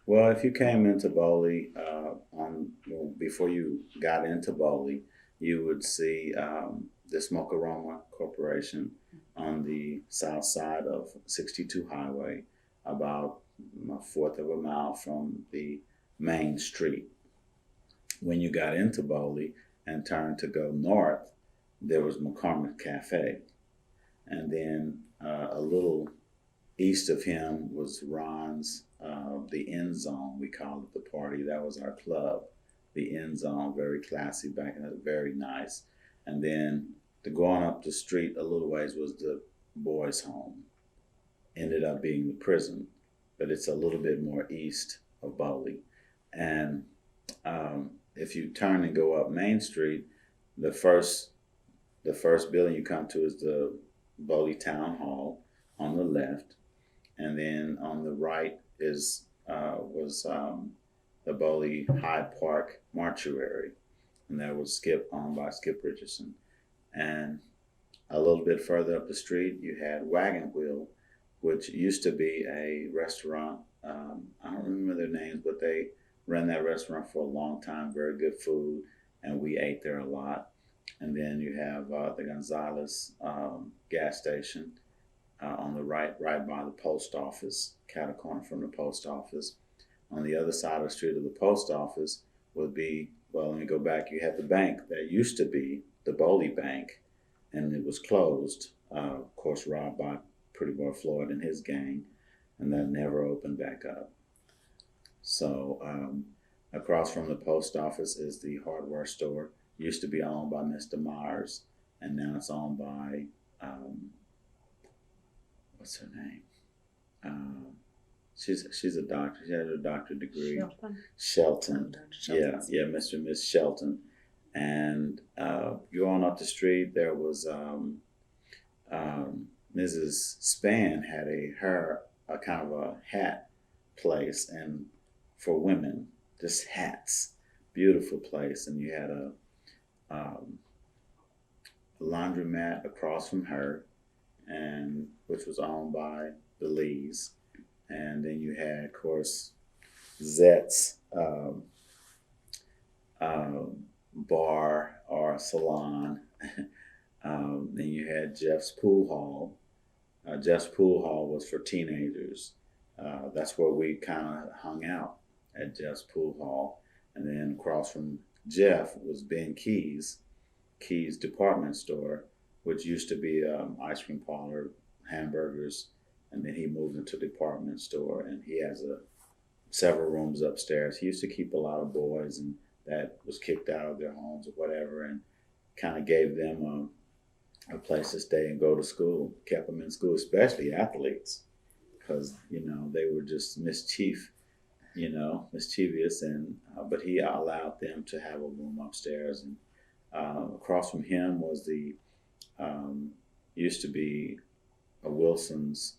Well, if you came into Boley, before you got into Boley, you would see the Okahoma Corporation on the south side of 62 Highway, about a fourth of a mile from the main street. When you got into Boley and turned to go north, there was McCormick Cafe. And then a little east of him was Ron's, the End Zone, we called it the party. That was our club, the End Zone, very classy back in it, very nice. And then going up the street a little ways was the boys' home. Ended up being the prison, but it's a little bit more east of Boley. And if you turn and go up Main Street, the first building you come to is the Boley Town Hall on the left, and then on the right was the Boley High Park Mortuary, and that was owned by Skip Richardson. And a little bit further up the street, you had Wagon Wheel, which used to be a restaurant. I don't remember their names, but they ran that restaurant for a long time. Very good food, and we ate there a lot. And then you have the Gonzales gas station on the right by the post office, cattle corner from the post office. On the other side of the street of the post office would be, well, let me go back. You had the bank that used to be the Boley Bank, and it was closed, of course, robbed by Pretty Boy Floyd and his gang, and that never opened back up. So across from the post office is the hardware store. Used to be owned by Mr. Myers, and now it's owned by, what's her name? She's a doctor. She had a doctorate degree. Shelton. Yeah, Mr. and Miss Shelton. And going up the street, there was Mrs. Spann had a kind of a hat place, and for women, just hats. Beautiful place. And you had a laundromat across from her, and which was owned by the Lees. And then you had, of course, Zet's bar or salon. Then you had Jeff's Pool Hall. Jeff's Pool Hall was for teenagers. That's where we kind of hung out. at Jeff's Pool Hall. And then across from Jeff was Ben Key's department store, which used to be ice cream parlor, hamburgers, and then he moved into a department store, and he has several rooms upstairs. He used to keep a lot of boys and that was kicked out of their homes or whatever, and kind of gave them a place to stay and go to school, kept them in school, especially athletes, because, they were just mischievous, and but he allowed them to have a room upstairs. And across from him was the used to be a Wilson's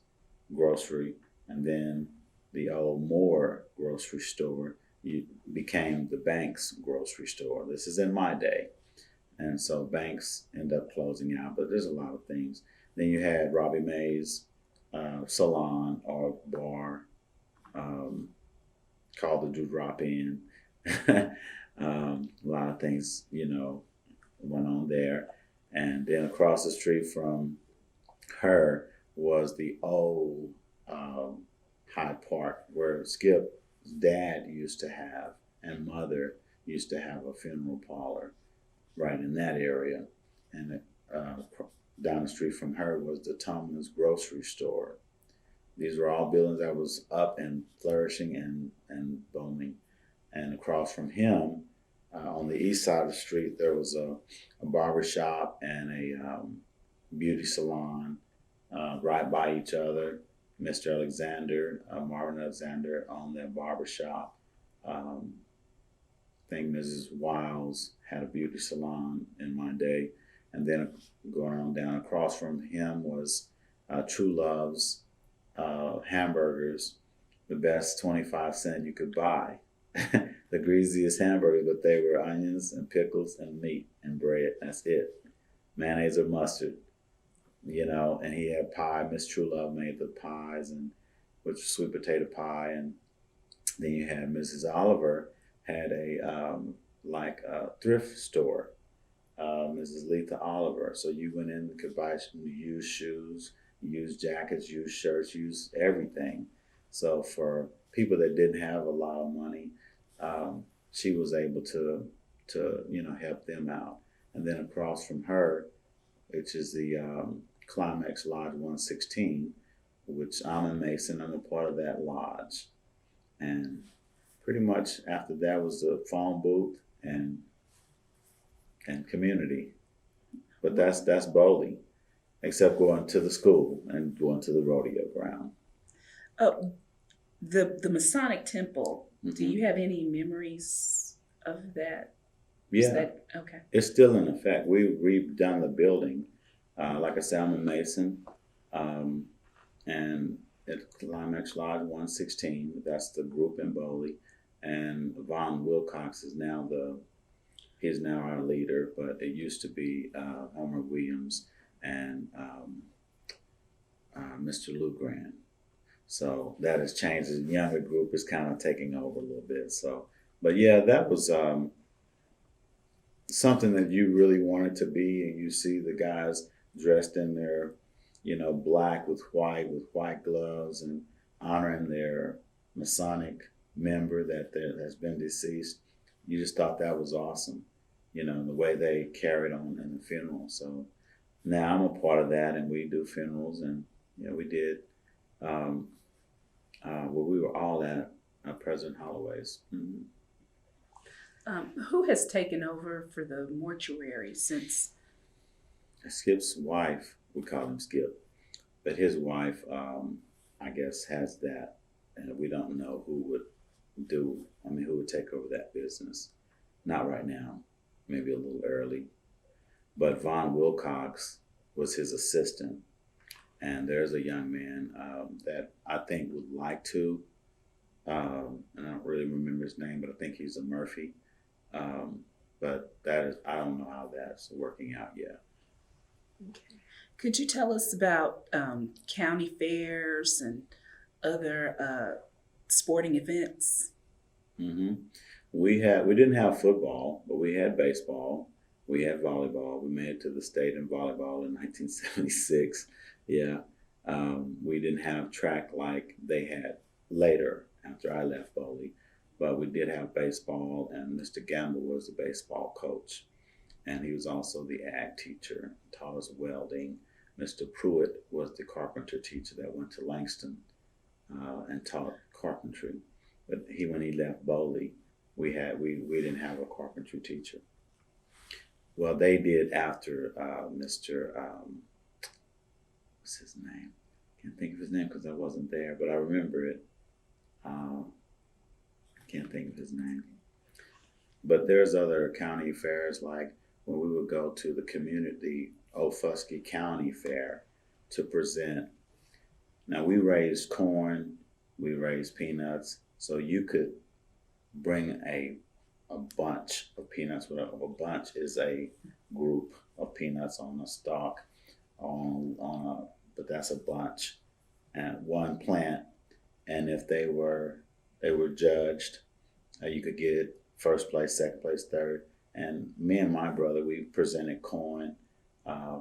grocery, and then the old Moore grocery store became the Banks grocery store. This is in my day. And so Banks ended up closing out, but there's a lot of things. Then you had Robbie May's salon or bar, called the Dewdrop Inn. A lot of things, went on there. And then across the street from her was the old Hyde Park, where Skip's dad used to have and mother used to have a funeral parlor right in that area. And down the street from her was the Thomas grocery store. These were all buildings that was up and flourishing and booming. And across from him, on the east side of the street, there was a barber shop and a beauty salon right by each other. Mr. Alexander, Marvin Alexander, owned that barber shop. I think Mrs. Wiles had a beauty salon in my day. And then going on down across from him was True Love's hamburgers, the best 25-cent you could buy. The greasiest hamburgers, but they were onions and pickles and meat and bread. That's it. Mayonnaise or mustard. And he had pie. Miss True Love made the pies, and which was sweet potato pie. And then you had Mrs. Oliver had a thrift store, Mrs. Letha Oliver. So you went in and could buy some used shoes, used jackets, used shirts, used everything. So for people that didn't have a lot of money, she was able to help them out. And then across from her, which is the Climax Lodge 116, which I'm a Mason. I'm a part of that lodge. And pretty much after that was the phone booth and community. But that's Boley, except going to the school and going to the rodeo ground. Oh, the Masonic Temple. Mm-hmm. Do you have any memories of that? Yeah, Okay. it's still in effect. We've redone the building. Like I said, I'm a Mason, and at Climax Lodge 116, that's the group in Boley, and Von Wilcox is now our leader, but it used to be Homer Williams and Mr. Lou Grant. So that has changed. The younger group is kind of taking over a little bit. So, but yeah, that was something that you really wanted to be, and you see the guys dressed in their, black with white gloves, and honoring their Masonic member that has been deceased. You just thought that was awesome, the way they carried on in the funeral. So now I'm a part of that, and we do funerals, and we did. We were all at President Holloway's. Mm-hmm. Who has taken over for the mortuary since? Skip's wife, we call him Skip, but his wife, I guess, has that, and we don't know who would take over that business. Not right now, maybe a little early, but Von Wilcox was his assistant, and there's a young man that I think would like to, and I don't really remember his name, but I think he's a Murphy, but I don't know how that's working out yet. Okay. Could you tell us about county fairs and other sporting events? Mm-hmm. We didn't have football, but we had baseball. We had volleyball. We made it to the state in volleyball in 1976. Yeah. We didn't have track like they had later after I left Boley. but we did have baseball, and Mr. Gamble was the baseball coach, and he was also the ag teacher, taught us welding. Mr. Pruitt was the carpenter teacher that went to Langston and taught carpentry. But when he left Boley, we didn't have a carpentry teacher. Well, they did after Mr. What's his name? Can't think of his name because I wasn't there, but I remember it. Can't think of his name. But there's other county fairs, like when we would go to the community Ofuskie County Fair to present. Now we raised corn, we raised peanuts, so you could bring a bunch of peanuts. A bunch is a group of peanuts on a stalk, but that's a bunch and one plant. And if they were judged, you could get first place, second place, third. And me and my brother, we presented corn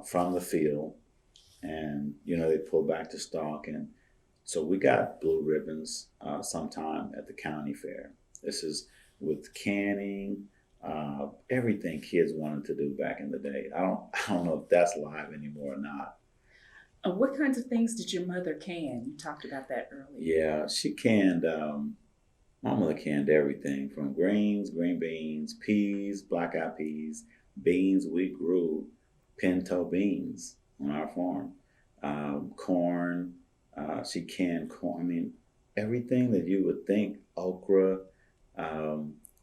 from the field, and they pulled back the stalk, and so we got blue ribbons sometime at the county fair. This is with canning, everything kids wanted to do back in the day. I don't know if that's live anymore or not. What kinds of things did your mother can? You talked about that earlier. Yeah, she canned. My mother canned everything from greens, green beans, peas, black-eyed peas, beans. We grew pinto beans on our farm. Corn. She canned corn. I mean, everything that you would think. Okra.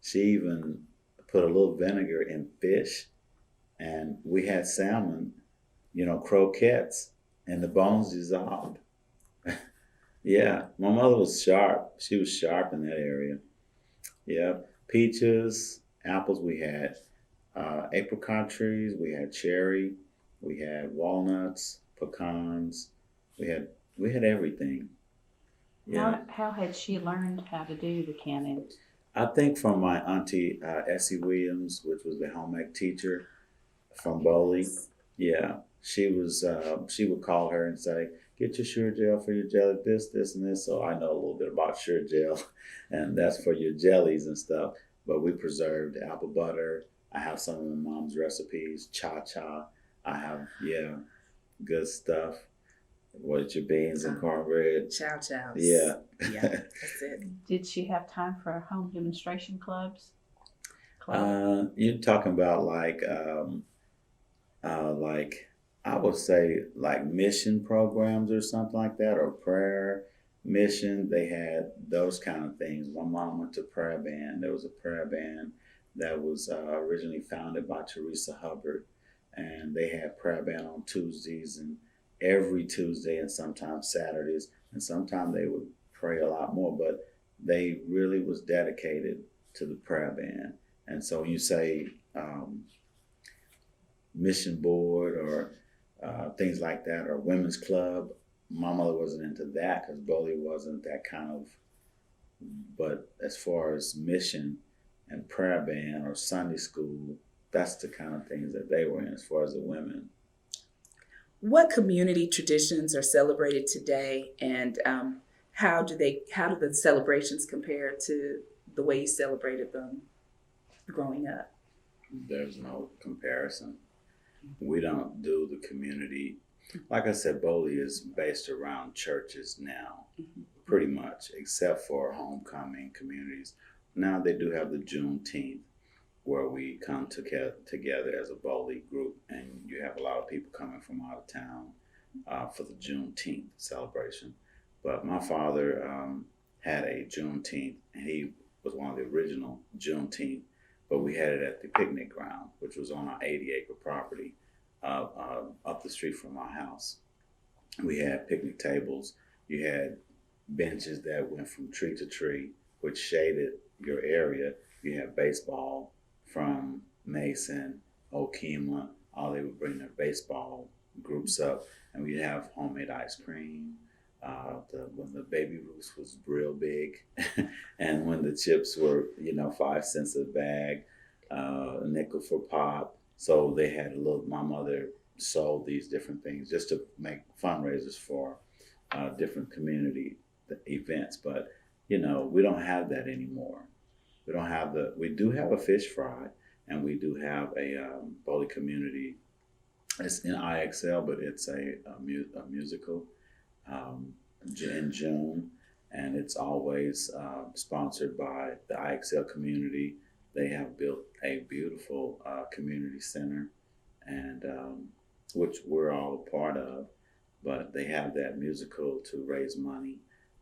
She even put a little vinegar in fish, and we had salmon, croquettes, and the bones dissolved. Yeah, my mother was sharp. She was sharp in that area. Yeah, peaches, apples. We had apricot trees. We had cherry. We had walnuts, pecans. We had everything. Yeah. How had she learned how to do the canning? I think from my auntie Essie Williams, which was the home ec teacher from Boley. Yeah, she would call her and say, "Get your sure gel for your jelly, this, and this." So I know a little bit about sure gel, and that's for your jellies and stuff. But we preserved apple butter. I have some of my mom's recipes, cha-cha. I have, good stuff. What, your beans and cornbread? Chow-chows. Yeah. Yeah, that's it. Did she have time for home demonstration clubs? You're talking about like I would say like mission programs or something like that, or prayer mission. They had those kind of things. My mom went to prayer band. There was a prayer band that was originally founded by Teresa Hubbard, and they had prayer band on Tuesdays and every Tuesday and sometimes Saturdays, and sometimes they would pray a lot more, but they really was dedicated to the prayer band. And so when you say mission board or things like that, or women's club, my mother wasn't into that because Boley wasn't that kind of, but as far as mission and prayer band or Sunday school, that's the kind of things that they were in as far as the women. What community traditions are celebrated today, and how do the celebrations compare to the way you celebrated them growing up? There's no comparison. We don't do the community. Like I said, Boley is based around churches now, pretty much, except for homecoming communities. Now they do have the Juneteenth, where we come together as a Boley group, and you have a lot of people coming from out of town for the Juneteenth celebration. But my father had a Juneteenth, and he was one of the original Juneteenth, but we had it at the picnic ground, which was on our 80-acre property up the street from our house. We had picnic tables. You had benches that went from tree to tree, which shaded your area. You had baseball from Mason, Okahoma. All they would bring their baseball groups up, and we'd have homemade ice cream. When the baby Ruth was real big, and when the chips were 5 cents a bag, a nickel for pop. So they had my mother sold these different things just to make fundraisers for different community events. But we don't have that anymore. We don't have we do have a fish fry, and we do have a Boley community. It's in IXL, but it's a musical in June, and it's always sponsored by the IXL community. They have built a beautiful community center, and which we're all a part of, but they have that musical to raise money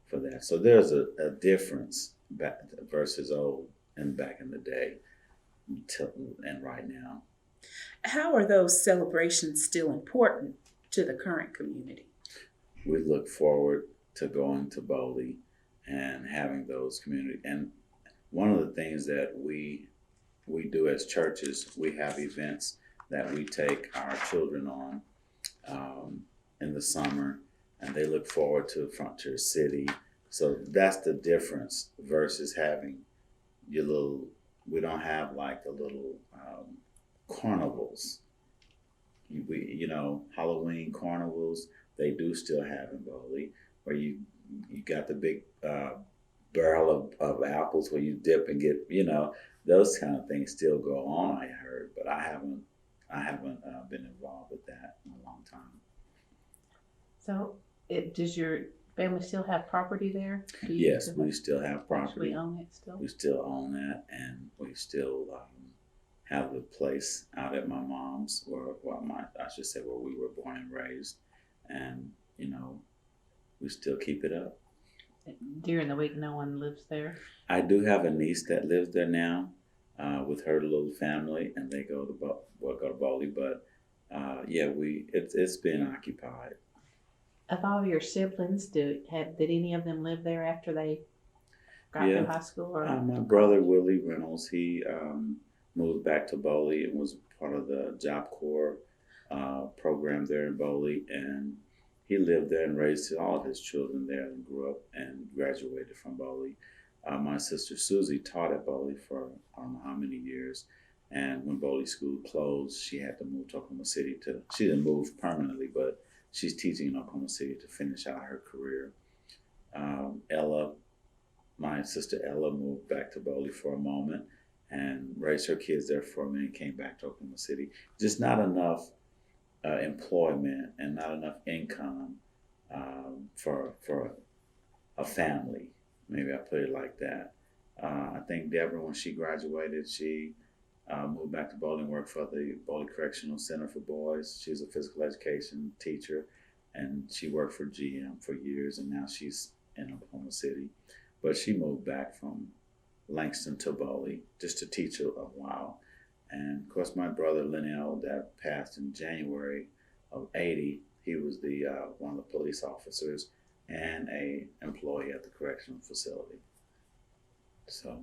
for that. So there's a difference back versus old and back in the day and right now. How are those celebrations still important to the current community? We look forward to going to Boley and having those community. And one of the things that we do as churches, we have events that we take our children on in the summer, and they look forward to Frontier City. So that's the difference versus having your little, we don't have like the little carnivals. Halloween carnivals, they do still have in Boley, where you got the big barrel of apples where you dip and get, those kind of things still go on, I heard, but I haven't been involved with that in a long time. So, does your family still have property there? Yes, we still have property. We own it still? We still own that, and we still have the place out at my mom's, where we were born and raised, and we still keep it up. During the week, no one lives there? I do have a niece that lives there now with her little family, and they go to Boley, but it's been occupied. Of all your siblings, did any of them live there after they got to high school? Or? My brother Willie Reynolds, he moved back to Boley and was part of the Job Corps program there in Boley, and he lived there and raised all of his children there and grew up and graduated from Boley. My sister Susie taught at Boley for I don't know how many years, and when Boley School closed, she had to move to Oklahoma City. She didn't move permanently, but she's teaching in Oklahoma City to finish out her career. My sister Ella, moved back to Boley for a moment and raised her kids there for a minute, came back to Oklahoma City. Just not enough employment and not enough income for a family. Maybe I put it like that. I think Deborah, when she graduated, she moved back to Boley and worked for the Boley Correctional Center for Boys. She's a physical education teacher, and she worked for GM for years, and now she's in Oklahoma City. But she moved back from Langston to Boley just to teach a while. And of course, my brother Lynne, that passed in January of '80, he was the one of the police officers and a employee at the correctional facility. So.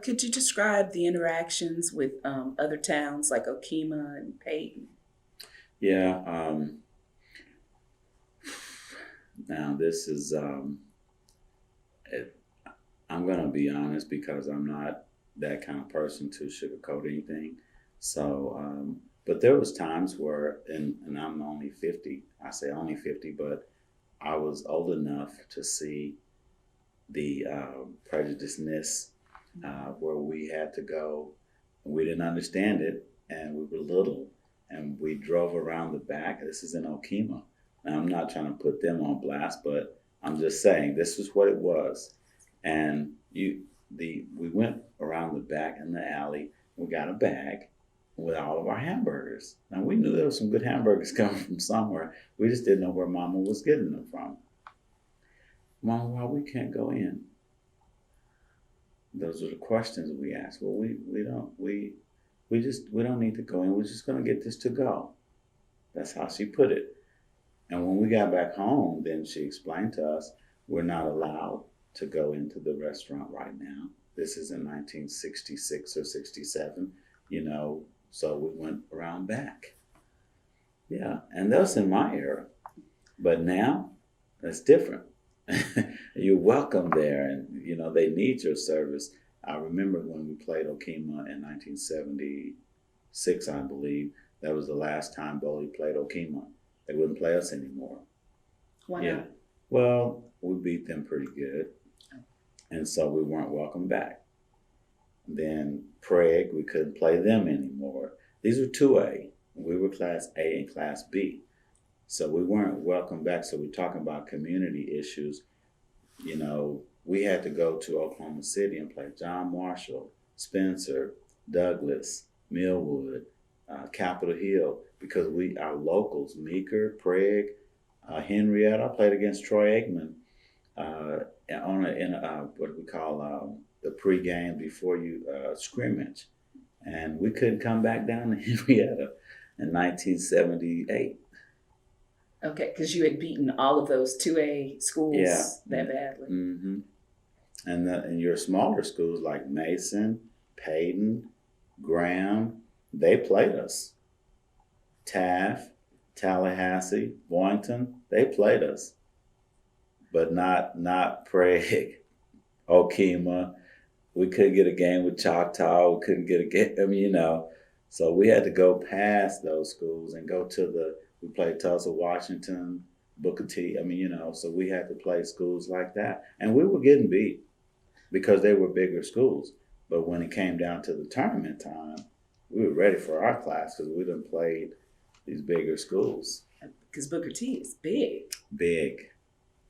Could you describe the interactions with other towns like Okahoma and Peyton? Yeah. Now this is, I'm going to be honest because I'm not that kind of person to sugarcoat anything. So, but there was times where, and I'm only 50, I say only 50, but I was old enough to see the prejudiceness where we had to go. We didn't understand it, and we were little, and we drove around the back. This is in Okahoma. Now, I'm not trying to put them on blast, but I'm just saying this is what it was. And we went around the back in the alley. We got a bag with all of our hamburgers. Now, we knew there was some good hamburgers coming from somewhere. We just didn't know where Mama was getting them from. Mama, why we can't go in? Those are the questions we asked. Well, we don't need to go in. We're just going to get this to go. That's how she put it. And when we got back home, then she explained to us, we're not allowed to go into the restaurant right now. This is in 1966 or 67, so we went around back. Yeah, and that's in my era. But now, that's different. You're welcome there, and, they need your service. I remember when we played Okahoma in 1976, I believe. That was the last time Boley played Okahoma. They wouldn't play us anymore. Why not? Well, we beat them pretty good. And so we weren't welcome back. Then Prague, we couldn't play them anymore. These were 2A. We were Class A and Class B. So we weren't welcome back. So we're talking about community issues. You know, we had to go to Oklahoma City and play John Marshall, Spencer, Douglas, Millwood, Capitol Hill, because our locals, Meeker, Prague, Henrietta. I played against Troy Aikman in what we call the pregame before you scrimmage, and we couldn't come back down to Henrietta in 1978. Okay, because you had beaten all of those 2A schools Yeah. that badly. Mm-hmm. And your smaller schools like Mason, Peyton, Graham, they played us. Taft, Tallahassee, Boynton, they played us. But not Prague, Okahoma. We couldn't get a game with Choctaw. We couldn't get a game. I mean, so we had to go past those schools and go to we played Tulsa, Washington, Booker T. I mean, so we had to play schools like that. And we were getting beat because they were bigger schools. But when it came down to the tournament time, we were ready for our class because we done played these bigger schools. Because Booker T is big. Big.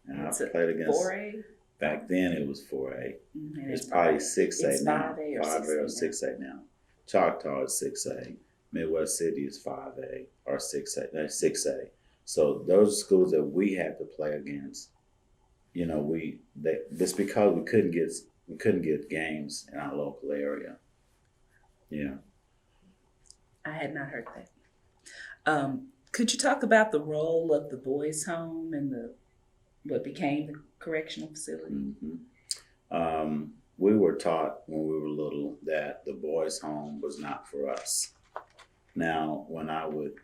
And I played against 4A? Back then it was 4A. Mm-hmm. It's probably 6A it's now. 5A or 5A or 6A 6A now. Choctaw is 6A. Midwest City is 5A or 6A. That's 6A. So those schools that we had to play against, just because we couldn't get games in our local area. Yeah. I had not heard that. Could you talk about the role of the boys' home and what became the correctional facility? Mm-hmm. We were taught when we were little that the boys' home was not for us. Now, when I would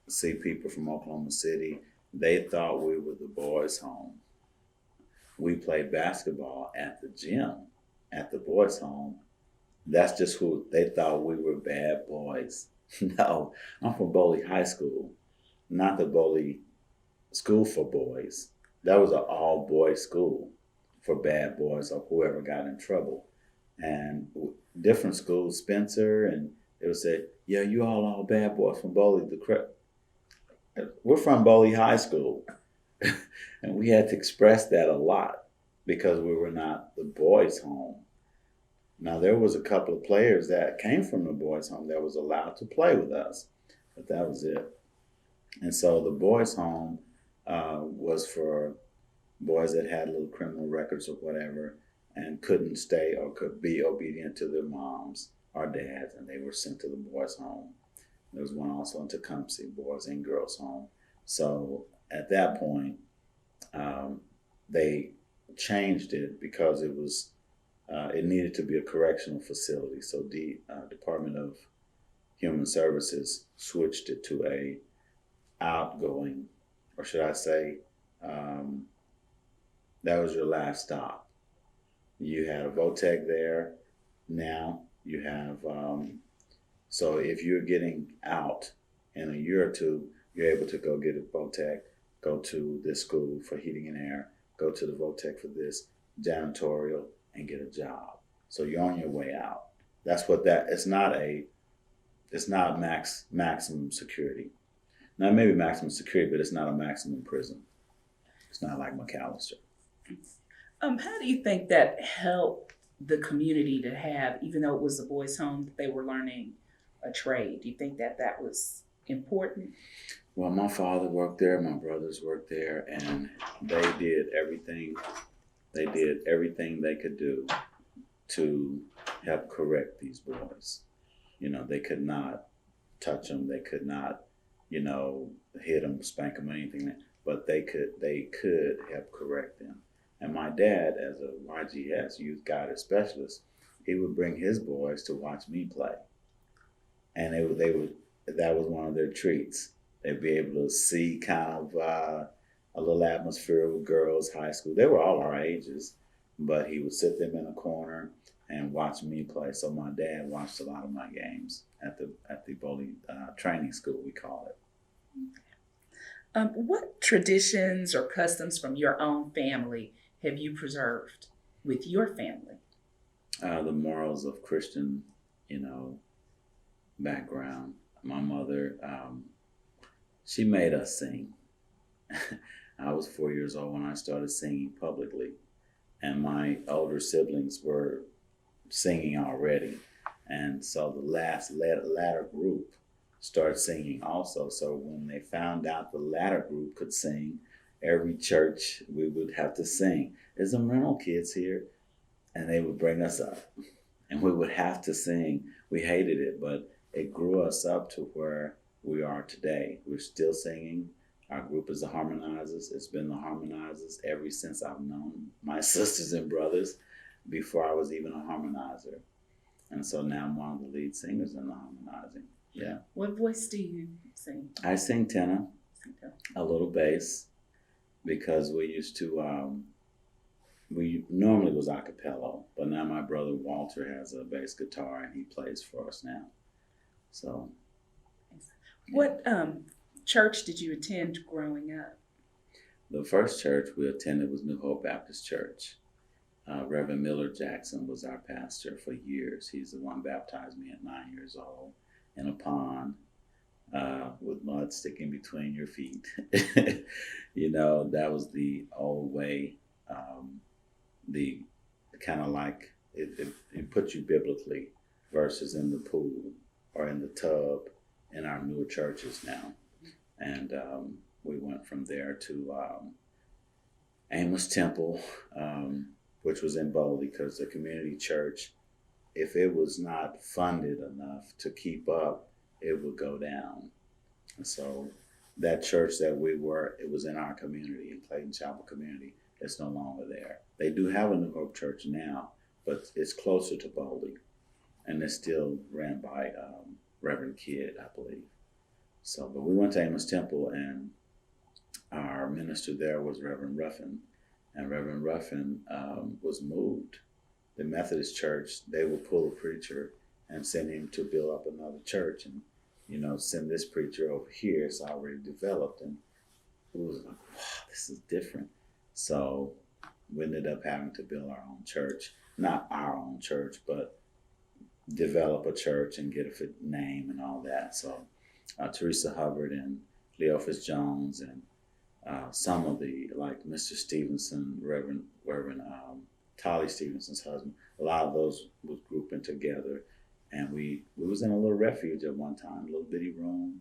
see people from Oklahoma City, they thought we were the boys' home. We played basketball at the gym, at the boys' home. That's just who they thought we were, bad boys. No, I'm from Boley High School, not the Boley School for Boys. That was an all-boys school for bad boys or whoever got in trouble. And different schools, Spencer, and they would say, yeah, you all bad boys from Boley. We're from Boley High School. And we had to express that a lot because we were not the boys' home. Now, there was a couple of players that came from the boys' home that was allowed to play with us, but that was it. And so the boys' home was for boys that had little criminal records or whatever and couldn't stay or could be obedient to their moms or dads, and they were sent to the boys' home. There was one also in Tecumseh, boys and girls' home. So at that point, they changed it because it needed to be a correctional facility. So the Department of Human Services switched it to a outgoing, or should I say, that was your last stop. You had a VOTEC there. Now you have, so if you're getting out in a year or two, you're able to go get a VOTEC, go to this school for heating and air, go to the VOTEC for this, janitorial, and get a job. So you're on your way out. That's what it's not maximum security. Now it may be maximum security, but it's not a maximum prison. It's not like McAllister. How do you think that helped the community to have, even though it was a boys' home, that they were learning a trade? Do you think that was important? Well, my father worked there, my brothers worked there, and they did everything. They did everything they could do to help correct these boys. They could not touch them. They could not, hit them, spank them, or anything. But they could help correct them. And my dad, as a YGS, youth guidance specialist, he would bring his boys to watch me play, and that was one of their treats. They'd be able to see kind of a little atmosphere with girls, high school. They were all our ages, but he would sit them in a corner and watch me play. So my dad watched a lot of my games at the Boley training school, we call it. What traditions or customs from your own family have you preserved? with your family? The morals of Christian, background. My mother, she made us sing. I was 4 years old when I started singing publicly, and my older siblings were singing already. And so the latter group started singing also. So when they found out the latter group could sing, every church we would have to sing. There's some rental kids here, and they would bring us up, and we would have to sing. We hated it, but it grew us up to where we are today. We're still singing. Our group is the Harmonizers. It's been the Harmonizers ever since I've known my sisters and brothers, before I was even a harmonizer. And so now I'm one of the lead singers in the harmonizing. Yeah. What voice do you sing? I sing tenor, a little bass, because we used to, we normally was a cappella, but now my brother Walter has a bass guitar and he plays for us now. So. Yeah. What church did you attend growing up? The first church we attended was New Hope Baptist Church. Reverend Miller Jackson was our pastor for years. He's the one baptized me at 9 years old in a pond with mud sticking between your feet. That was the old way. The kind of like it put you biblically versus in the pool or in the tub in our newer churches now. And we went from there to Amos Temple, which was in Boley, because the community church, if it was not funded enough to keep up, it would go down. And so that church that we were, it was in our community, in Clayton Chapel community. It's no longer there. They do have a New Hope church now, but it's closer to Boley, and it's still ran by Reverend Kidd, I believe. So, but we went to Amos Temple, and our minister there was Reverend Ruffin. And Reverend Ruffin was moved. The Methodist church, they would pull a preacher and send him to build up another church, and send this preacher over here. It's already developed, and it was like, wow, this is different. So we ended up having to build our own church, not our own church, but develop a church and get a name and all that. So Teresa Hubbard and Cleophas Jones and some of the, like Mr. Stevenson, Reverend Tolly Stevenson's husband, a lot of those was grouping together, and we was in a little refuge at one time, a little bitty room,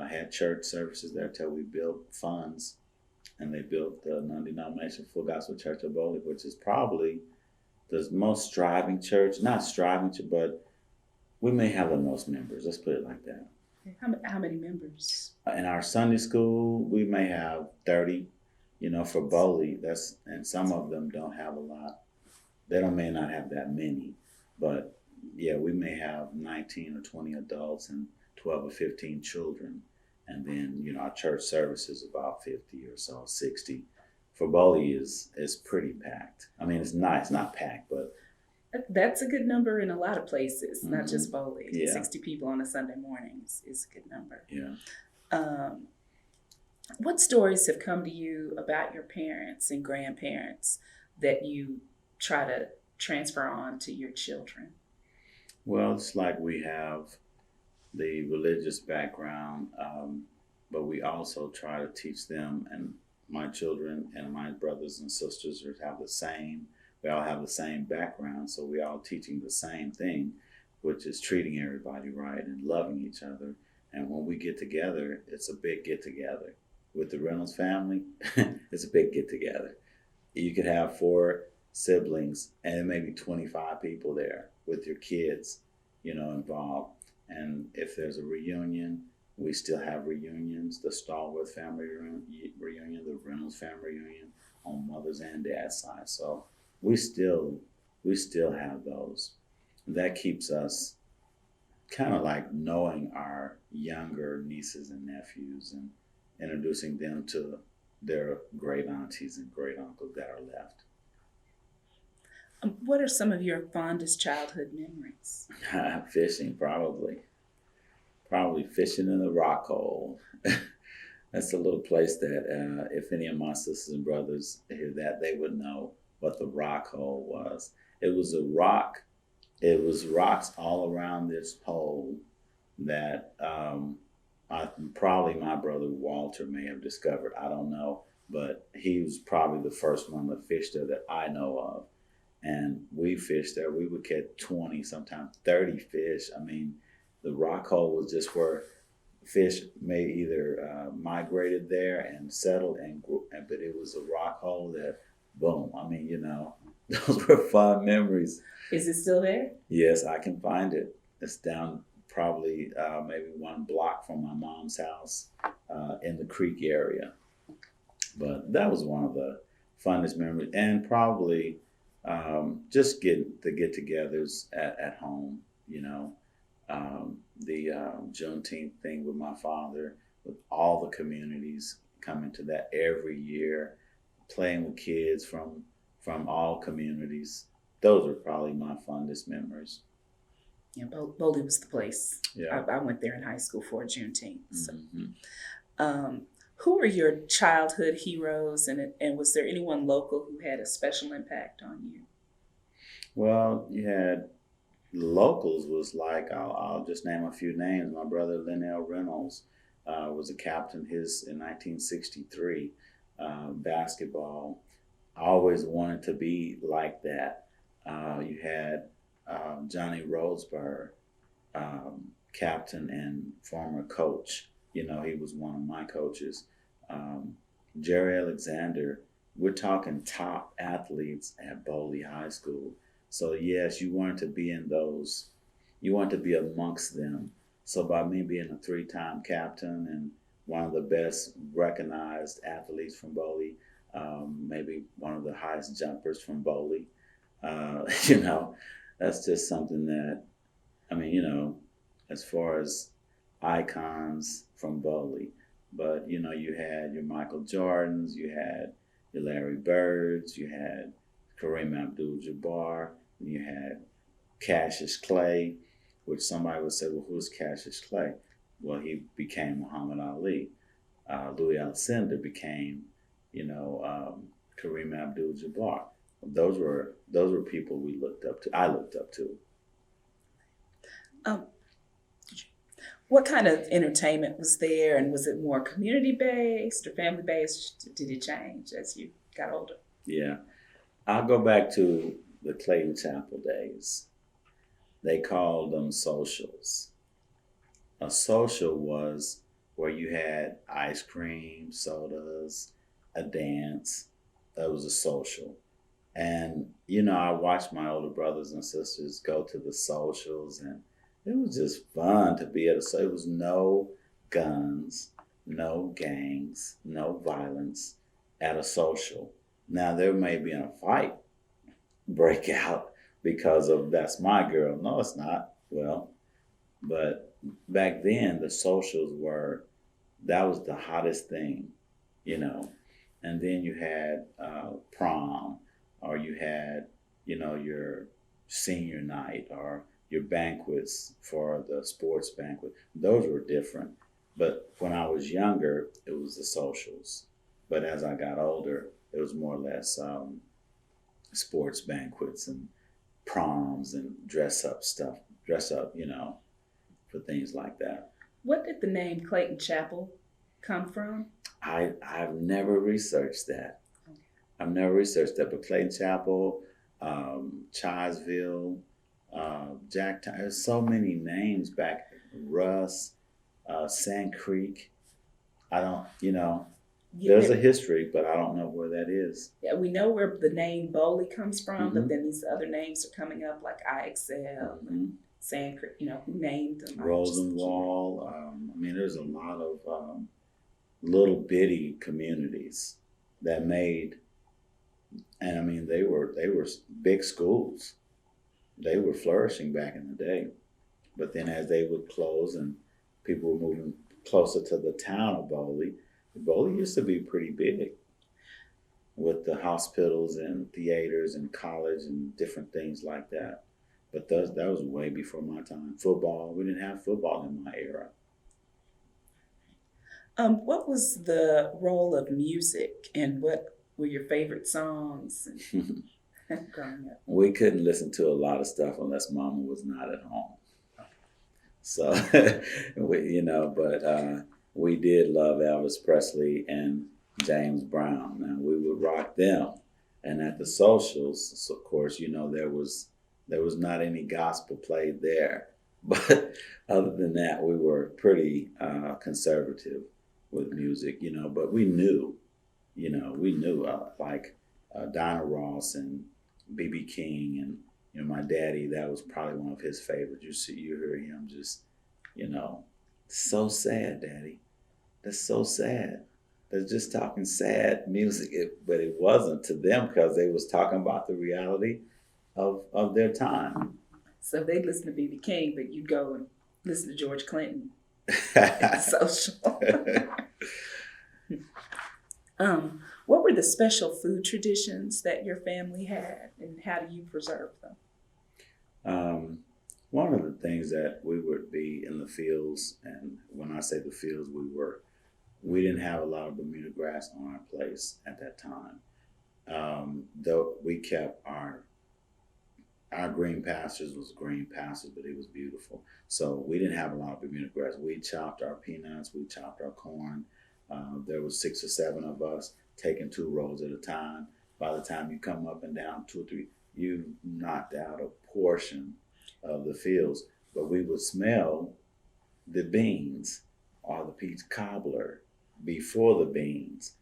had church services there till we built funds, and they built the non-denominational Full Gospel Church of Boley, which is probably the most striving church, not striving to, but we may have the most members, let's put it like that. How many members? In our Sunday school, we may have 30, for Boley, and some of them don't have a lot. They may not have that many, but yeah, we may have 19 or 20 adults and 12 or 15 children. And then, our church service is about 50 or so, 60. For Boley is pretty packed. I mean, it's not packed, but that's a good number in a lot of places, not just Boley. Yeah. 60 people on a Sunday morning is a good number. Yeah. What stories have come to you about your parents and grandparents that you try to transfer on to your children? Well, it's like we have the religious background, but we also try to teach them, and my children and my brothers and sisters have the same. We all have the same background, so we're all teaching the same thing, which is treating everybody right and loving each other. And when we get together, it's a big get together. With the Reynolds family, it's a big get together. You could have 4 siblings and maybe 25 people there with your kids, involved. And if there's a reunion, we still have reunions, the Stallworth family reunion, the Reynolds family reunion on mother's and dad's side. So we still have those. That keeps us kind of like knowing our younger nieces and nephews and introducing them to their great aunties and great uncles that are left. What are some of your fondest childhood memories? Fishing, probably. Probably fishing in the rock hole. That's a little place that if any of my sisters and brothers hear that, they would know what the rock hole was. It was a rock. It was rocks all around this hole that probably my brother Walter may have discovered. I don't know, but he was probably the first one that fished there that I know of. And we fished there. We would catch 20, sometimes 30 fish. I mean, the rock hole was just where fish may either migrated there and settled, but it was a rock hole that, boom. I mean, those were fun memories. Is it still there? Yes, I can find it. It's down probably maybe 1 block from my mom's house in the creek area. But that was one of the funnest memories, and probably just get-togethers at home. The Juneteenth thing with my father, with all the communities coming to that every year, playing with kids from all communities. Those are probably my fondest memories. Yeah, Boley was the place. Yeah. I went there in high school for Juneteenth. So. Mm-hmm. Who were your childhood heroes, and was there anyone local who had a special impact on you? Well, you had locals was like, I'll just name a few names. My brother Lynne Reynolds was a captain in 1963 basketball. I always wanted to be like that. You had Johnny Roseborough, captain and former coach. He was one of my coaches. Jerry Alexander, we're talking top athletes at Boley High School. So yes, you wanted to be in those, you wanted to be amongst them. So by me being a 3-time captain and one of the best recognized athletes from Boley, maybe one of the highest jumpers from Boley, that's just something that, as far as icons from Boley, but you had your Michael Jordans, you had your Larry Birds, you had Kareem Abdul-Jabbar, and you had Cassius Clay, which somebody would say, well, who's Cassius Clay? Well, he became Muhammad Ali. Louis Alcindor became, Kareem Abdul-Jabbar. Those were people we looked up to. I looked up to. What kind of entertainment was there, and was it more community-based or family-based? Did it change as you got older? Yeah. I'll go back to the Clayton Chapel days. They called them socials. A social was where you had ice cream, sodas, a dance. That was a social. And, I watched my older brothers and sisters go to the socials, and it was just fun to be able to say it was no guns, no gangs, no violence at a social. Now, there may be a fight break out because of that's my girl. No, it's not. Well, but back then the socials that was the hottest thing, And then you had prom, or you had, your senior night, or your banquets for the sports banquet. Those were different. But when I was younger, it was the socials. But as I got older, it was more or less sports banquets and proms and dress up, for things like that. What did the name Clayton Chapel come from? I've never researched that. But Clayton Chapel, Childsville, there's so many names back, Russ, Sand Creek. I don't, there's a history, but I don't know where that is. Yeah, we know where the name Boley comes from, Mm-hmm. but then these other names are coming up like IXL and Sand Creek, who named them? Rosenwall. There's a lot of little bitty communities that made, and they were big schools. They were flourishing back in the day. But then as they would close and people were moving closer to the town of Boley used to be pretty big with the hospitals and theaters and college and different things like that. But that was way before my time. Football, we didn't have football in my era. What was the role of music, and what were your favorite songs growing up? We couldn't listen to a lot of stuff unless Mama was not at home. So, we did love Elvis Presley and James Brown. Now we would rock them, and at the socials, of course, there was not any gospel played there. But other than that, we were pretty conservative with music, But we knew, like Dinah Ross and B.B. King, and my daddy. That was probably one of his favorites. You hear him just, so sad, Daddy. That's so sad. They're just talking sad music, but it wasn't to them because they was talking about the reality of their time. So they'd listen to B.B. King, but you'd go and listen to George Clinton at the social. What were the special food traditions that your family had, and how do you preserve them? One of the things that we would be in the fields, and when I say the fields, we didn't have a lot of Bermuda grass on our place at that time. Though we kept our green pastures was green pastures, but it was beautiful. So we didn't have a lot of Bermuda grass. We chopped our peanuts, we chopped our corn. There was 6 or 7 of us taking 2 rows at a time. By the time you come up and down 2 or 3, you knocked out a portion of the fields. But we would smell the beans or the peach cobbler before the beans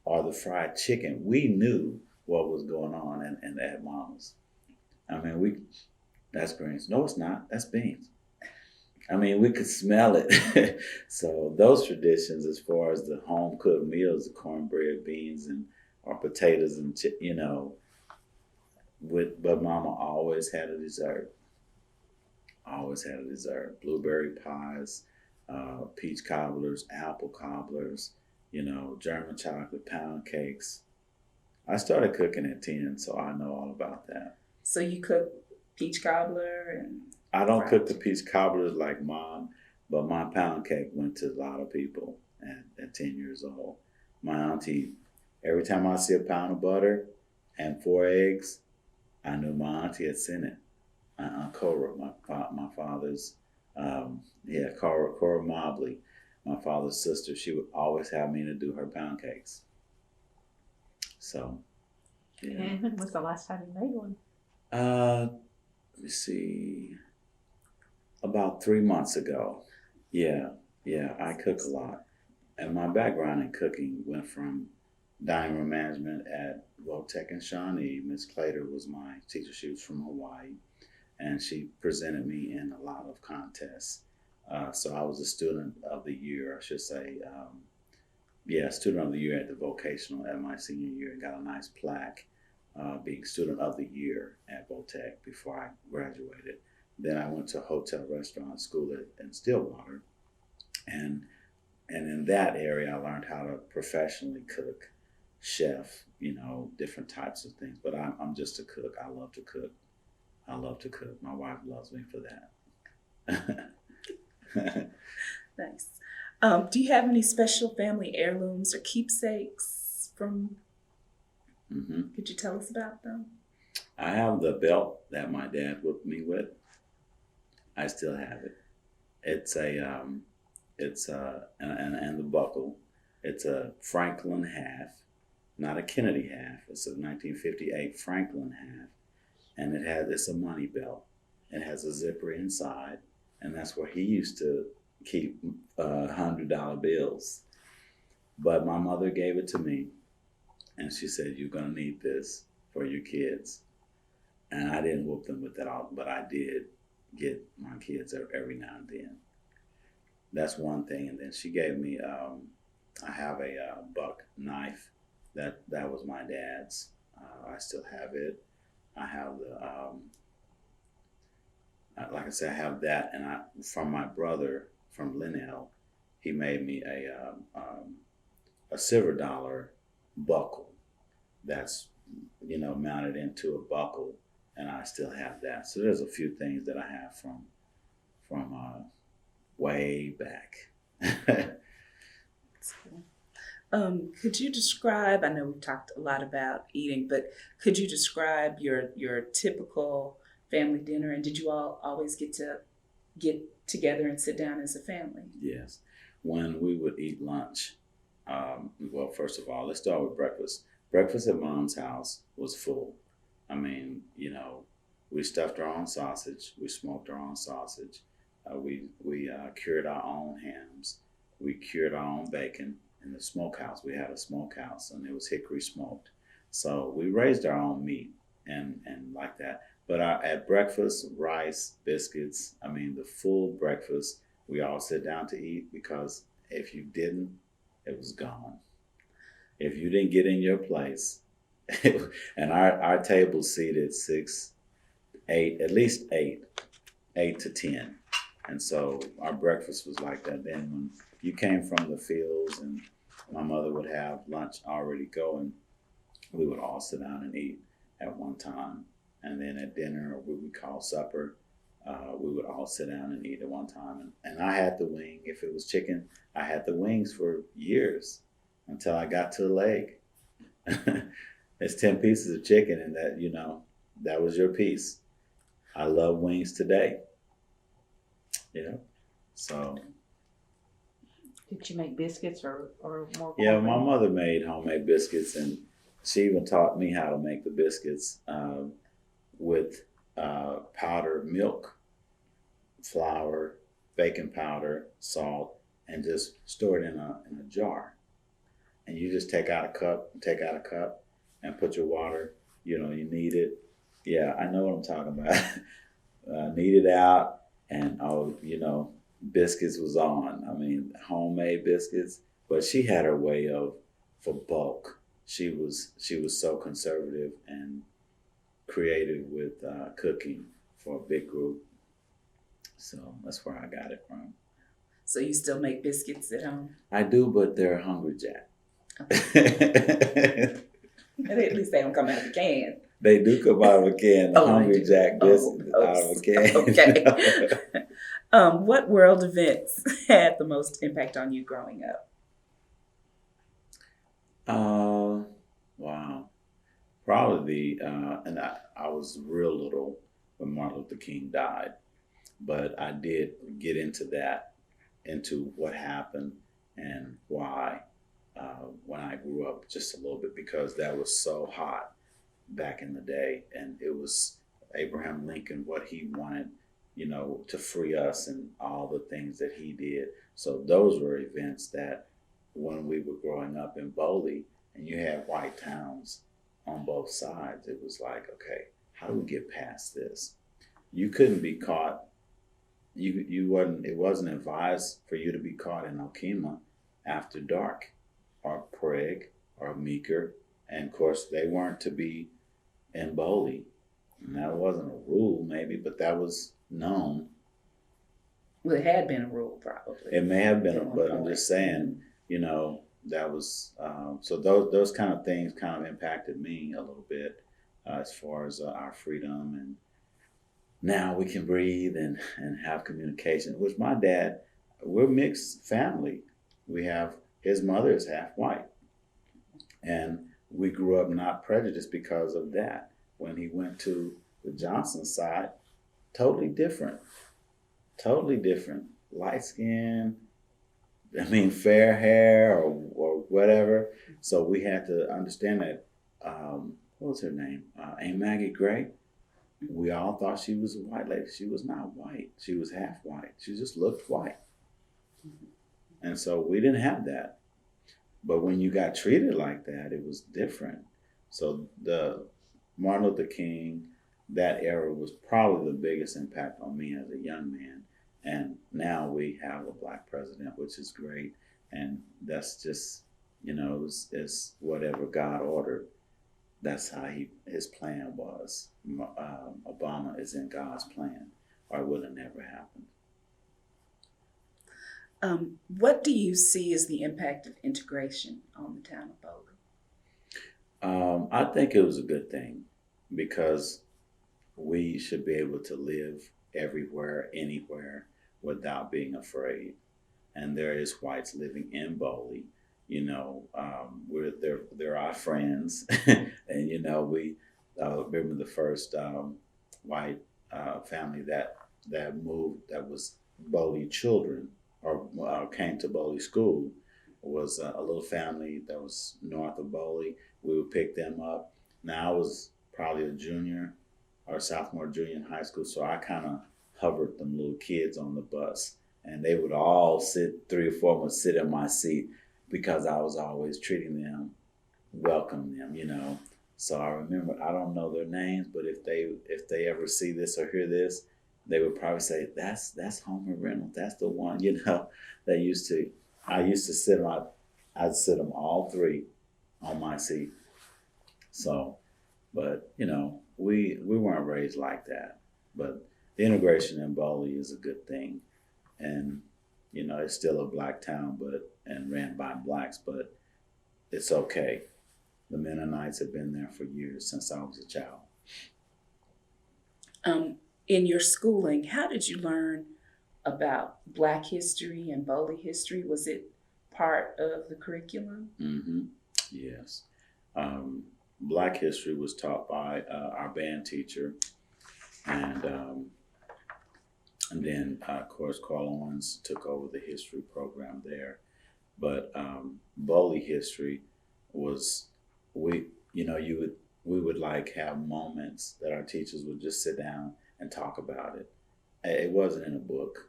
or the fried chicken. We knew what was going on in at Mama's. I mean, that's greens. No, it's not. That's beans. I mean, we could smell it. So those traditions, as far as the home cooked meals, the cornbread, beans, or potatoes, and but Mama always had a dessert. Always had a dessert. Blueberry pies, peach cobblers, apple cobblers, German chocolate, pound cakes. I started cooking at 10, so I know all about that. So you cook peach cobbler and... I don't cook the peach cobblers like Mom, but my pound cake went to a lot of people at 10 years old. My auntie, every time I see a pound of butter and 4 eggs, I knew my auntie had sent it. Cora, my father's, Cora Mobley, my father's sister, she would always have me to do her pound cakes. So, yeah. And when was the last time you made one? Let me see. About 3 months ago. Yeah, I cook a lot. And my background in cooking went from dining room management at Votech and Shawnee. Miss Clater was my teacher. She was from Hawaii, and she presented me in a lot of contests. So I was a student of the year, I should say. Student of the year at the vocational at my senior year, and got a nice plaque being student of the year at Votech before I graduated. Then I went to hotel restaurant school in Stillwater, and in that area I learned how to professionally cook, chef, different types of things. But I'm just a cook. I love to cook. My wife loves me for that. Nice. Do you have any special family heirlooms or keepsakes from? Mm-hmm. Could you tell us about them? I have the belt that my dad whipped me with. I still have it. It's and the buckle. It's a Franklin half, not a Kennedy half. It's a 1958 Franklin half, and it's a money belt. It has a zipper inside, and that's where he used to keep $100 bills. But my mother gave it to me, and she said, "You're gonna need this for your kids." And I didn't whoop them with that all, but I did get my kids every now and then. That's one thing. And then she gave me, I have a buck knife that was my dad's. I still have it. I have like I said, I have that. And from my brother, from Lynne, he made me a silver dollar buckle that's, mounted into a buckle. And I still have that. So there's a few things that I have from way back. That's cool. Could you describe, I know we've talked a lot about eating, but could you describe your typical family dinner? And did you all always get together and sit down as a family? Yes. When we would eat lunch, well, first of all, let's start with breakfast. Breakfast at Mom's house was full. I mean, we stuffed our own sausage. We smoked our own sausage. We cured our own hams. We cured our own bacon in the smokehouse. We had a smokehouse, and it was hickory smoked. So we raised our own meat and like that. But at breakfast, rice, biscuits, I mean, the full breakfast, we all sit down to eat, because if you didn't, it was gone. If you didn't get in your place, and our table seated 6, 8, at least 8 to 10. And so our breakfast was like that. Then when you came from the fields and my mother would have lunch already going, we would all sit down and eat at one time. And then at dinner, or what we call supper, we would all sit down and eat at one time. And I had the wing. If it was chicken, I had the wings for years until I got to the leg. It's 10 pieces of chicken, and that was your piece. I love wings today. So. Did you make biscuits or more? Yeah, my mother made homemade biscuits, and she even taught me how to make the biscuits with powdered milk, flour, baking powder, salt, and just store it in a jar. And you just take out a cup, and put your water. You knead it. Yeah, I know what I'm talking about. Knead it out, and biscuits was on. I mean, homemade biscuits. But she had her way for bulk. She was so conservative and creative with cooking for a big group. So that's where I got it from. So you still make biscuits at home? I do, but they're Hungry Jack. Okay. At least they don't come out of a can. They do come out of a can. Hungry Jack biscuits out of a can. Okay. What world events had the most impact on you growing up? Wow. Probably and I was real little when Martin Luther King died, but I did get into what happened and why when I grew up just a little bit, because that was so hot back in the day, and it was Abraham Lincoln, what he wanted, to free us and all the things that he did. So those were events that when we were growing up in Boley and you had white towns on both sides, it was like, okay, how do we get past this? You couldn't be caught. It wasn't advised for you to be caught in Okahoma after dark, or Prague, or Meeker. And of course, they weren't to be in Boley. And that wasn't a rule, maybe, but that was known. Well, it had been a rule, probably. It may have been, but I'm just saying, that was, so those kind of things kind of impacted me a little bit as far as our freedom. And now we can breathe and have communication, which my dad, we're mixed family. We have, his mother is half white. And we grew up not prejudiced because of that. When he went to the Johnson side, totally different. Light skin, fair hair or whatever. So we had to understand that, what was her name? Aunt Maggie Gray. We all thought she was a white lady. She was not white. She was half white. She just looked white. And so we didn't have that. But when you got treated like that, it was different. So the Martin Luther King, that era was probably the biggest impact on me as a young man. And now we have a Black president, which is great. And that's just, it's whatever God ordered. That's how his plan was. Obama is in God's plan, or it would have never happened. What do you see as the impact of integration on the town of Boley? I think it was a good thing, because we should be able to live everywhere, anywhere, without being afraid. And there is whites living in Boley, they're our friends, and we remember the first white family that moved, that was Boley children, or came to Boley School, was a little family that was north of Boley. We would pick them up. Now I was probably a junior or sophomore, junior in high school, so I kind of hovered them little kids on the bus, and they would all sit, 3 or 4 would sit in my seat because I was always treating them, welcoming them. So I remember, I don't know their names, but if they ever see this or hear this, they would probably say, that's Homer Reynolds, that's the one, that I used to sit on, I'd sit them all 3 on my seat. So, but we weren't raised like that. But the integration in Boley is a good thing, and it's still a black town, and ran by blacks, but it's okay. The Mennonites have been there for years, since I was a child. In your schooling, how did you learn about Black history and Boley history? Was it part of the curriculum? Mm-hmm. Yes. Black history was taught by our band teacher, and then of course Carl Owens took over the history program there. But Boley history was, we would like have moments that our teachers would just sit down and talk about it. It wasn't in a book.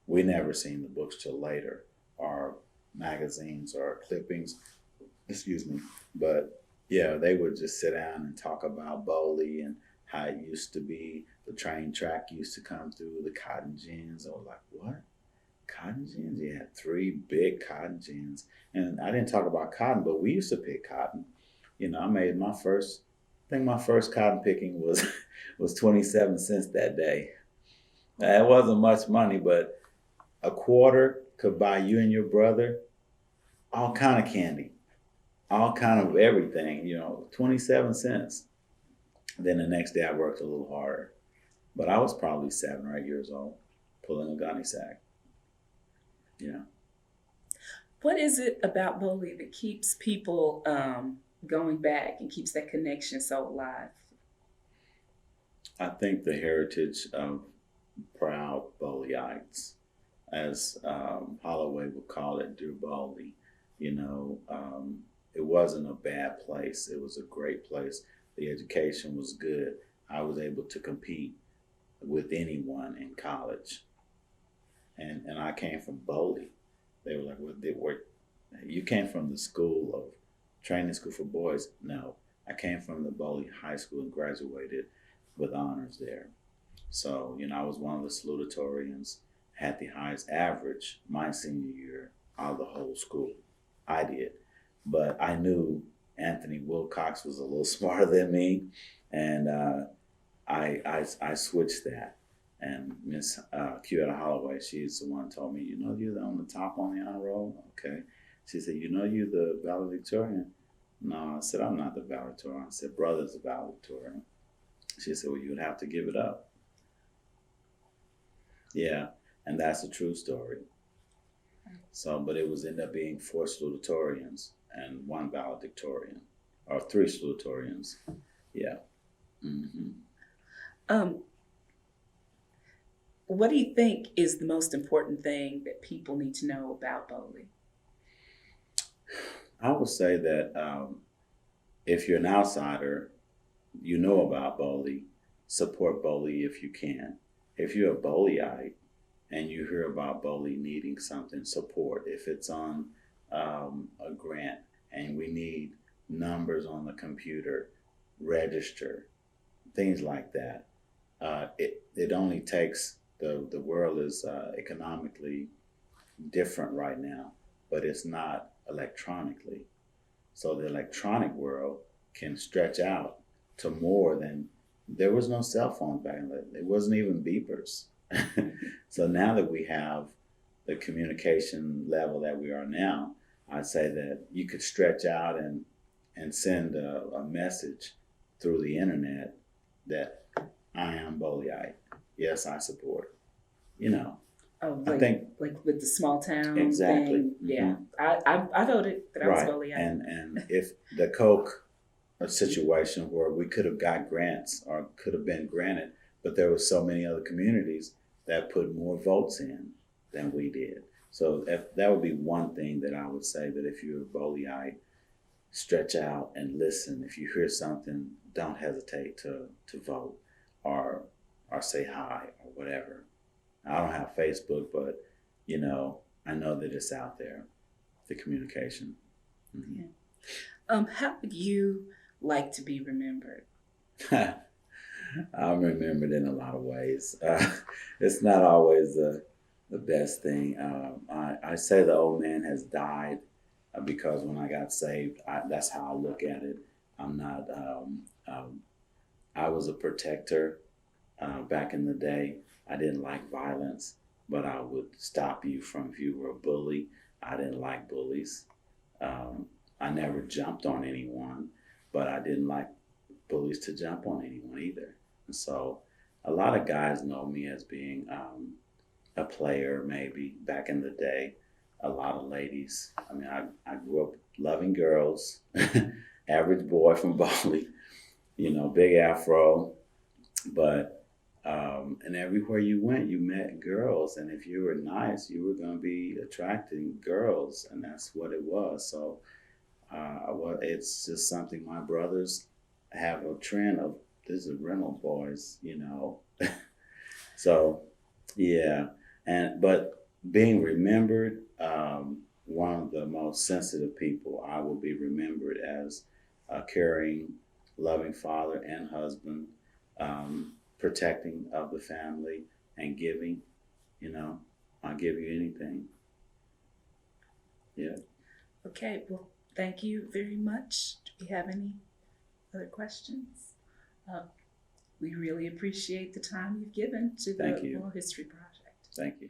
We never seen the books till later, or magazines or clippings, excuse me. But yeah, they would just sit down and talk about Boley and how it used to be. The train track used to come through, the cotton gins. I was like, what? Cotton gins? You had 3 big cotton gins. And I didn't talk about cotton, but we used to pick cotton. I made my first cotton picking was 27 cents that day. It wasn't much money, but a quarter could buy you and your brother all kind of candy, all kind of everything, 27 cents. Then the next day I worked a little harder, but I was probably 7 or 8 years old, pulling a gunny sack. What is it about Boley that keeps people going back and keeps that connection so alive? I think the heritage of proud Boleyites, as Holloway would call it, dear Boley. It wasn't a bad place. It was a great place. The education was good. I was able to compete with anyone in college. And I came from Boley. They were like, you came from the school of training school for boys? No, I came from the Boley High School and graduated with honors there. So, I was one of the salutatorians, had the highest average my senior year out of the whole school. I did. But I knew Anthony Wilcox was a little smarter than me, and I switched that. And Miss Q Holloway, she's the one who told me, you're on the top on the honor roll? Okay. She said, you're the valedictorian? No, I said, I'm not the valedictorian. I said, brother's the valedictorian. She said, well, you would have to give it up. Yeah, and that's a true story. So, but it was ended up being 4 salutatorians and 1 valedictorian, or 3 salutatorians. Yeah. Mm-hmm. What do you think is the most important thing that people need to know about Boley? I would say that if you're an outsider, you know about Boley, support Boley if you can. If you're a Boleyite and you hear about Boley needing something, support. If it's on a grant and we need numbers on the computer, register, things like that. It only takes, the world is economically different right now, but it's not electronically. So the electronic world can stretch out to more than, there was no cell phone back then. It wasn't even beepers. So now that we have the communication level that we are now, I'd say that you could stretch out and send a message through the internet that I am Boleyite. Yes, I support. Oh, I think like with the small town exactly. thing. Yeah, I voted that I was Right, Boley. and if the Coke situation where we could have got grants or could have been granted, but there were so many other communities that put more votes in than we did. So that would be one thing that I would say, that if you're a Boleyite, stretch out and listen. If you hear something, don't hesitate to vote or say hi or whatever. I don't have Facebook, but you know, I know that it's out there, the communication. Mm-hmm. Yeah. How would you like to be remembered? I'm remembered in a lot of ways. It's not always the best thing. I say the old man has died because when I got saved, that's how I look at it. I'm not. I was a protector back in the day. I didn't like violence, but I would stop you from, if you were a bully. I didn't like bullies. I never jumped on anyone, but I didn't like bullies to jump on anyone either. And so a lot of guys know me as being a player, maybe back in the day. A lot of ladies. I mean, I grew up loving girls, average boy from Boley, you know, big afro, but and everywhere you went, you met girls, and if you were nice, you were going to be attracting girls, and that's what it was. So, well, it's just something my brothers have a trend of. This is Reynolds boys, you know. So, yeah, but being remembered, one of the most sensitive people. I will be remembered as a caring, loving father and husband. Protecting of the family and giving, you know, I'll give you anything. Yeah. Okay, well, thank you very much. Do we have any other questions? We really appreciate the time you've given to the Oral History Project. Thank you.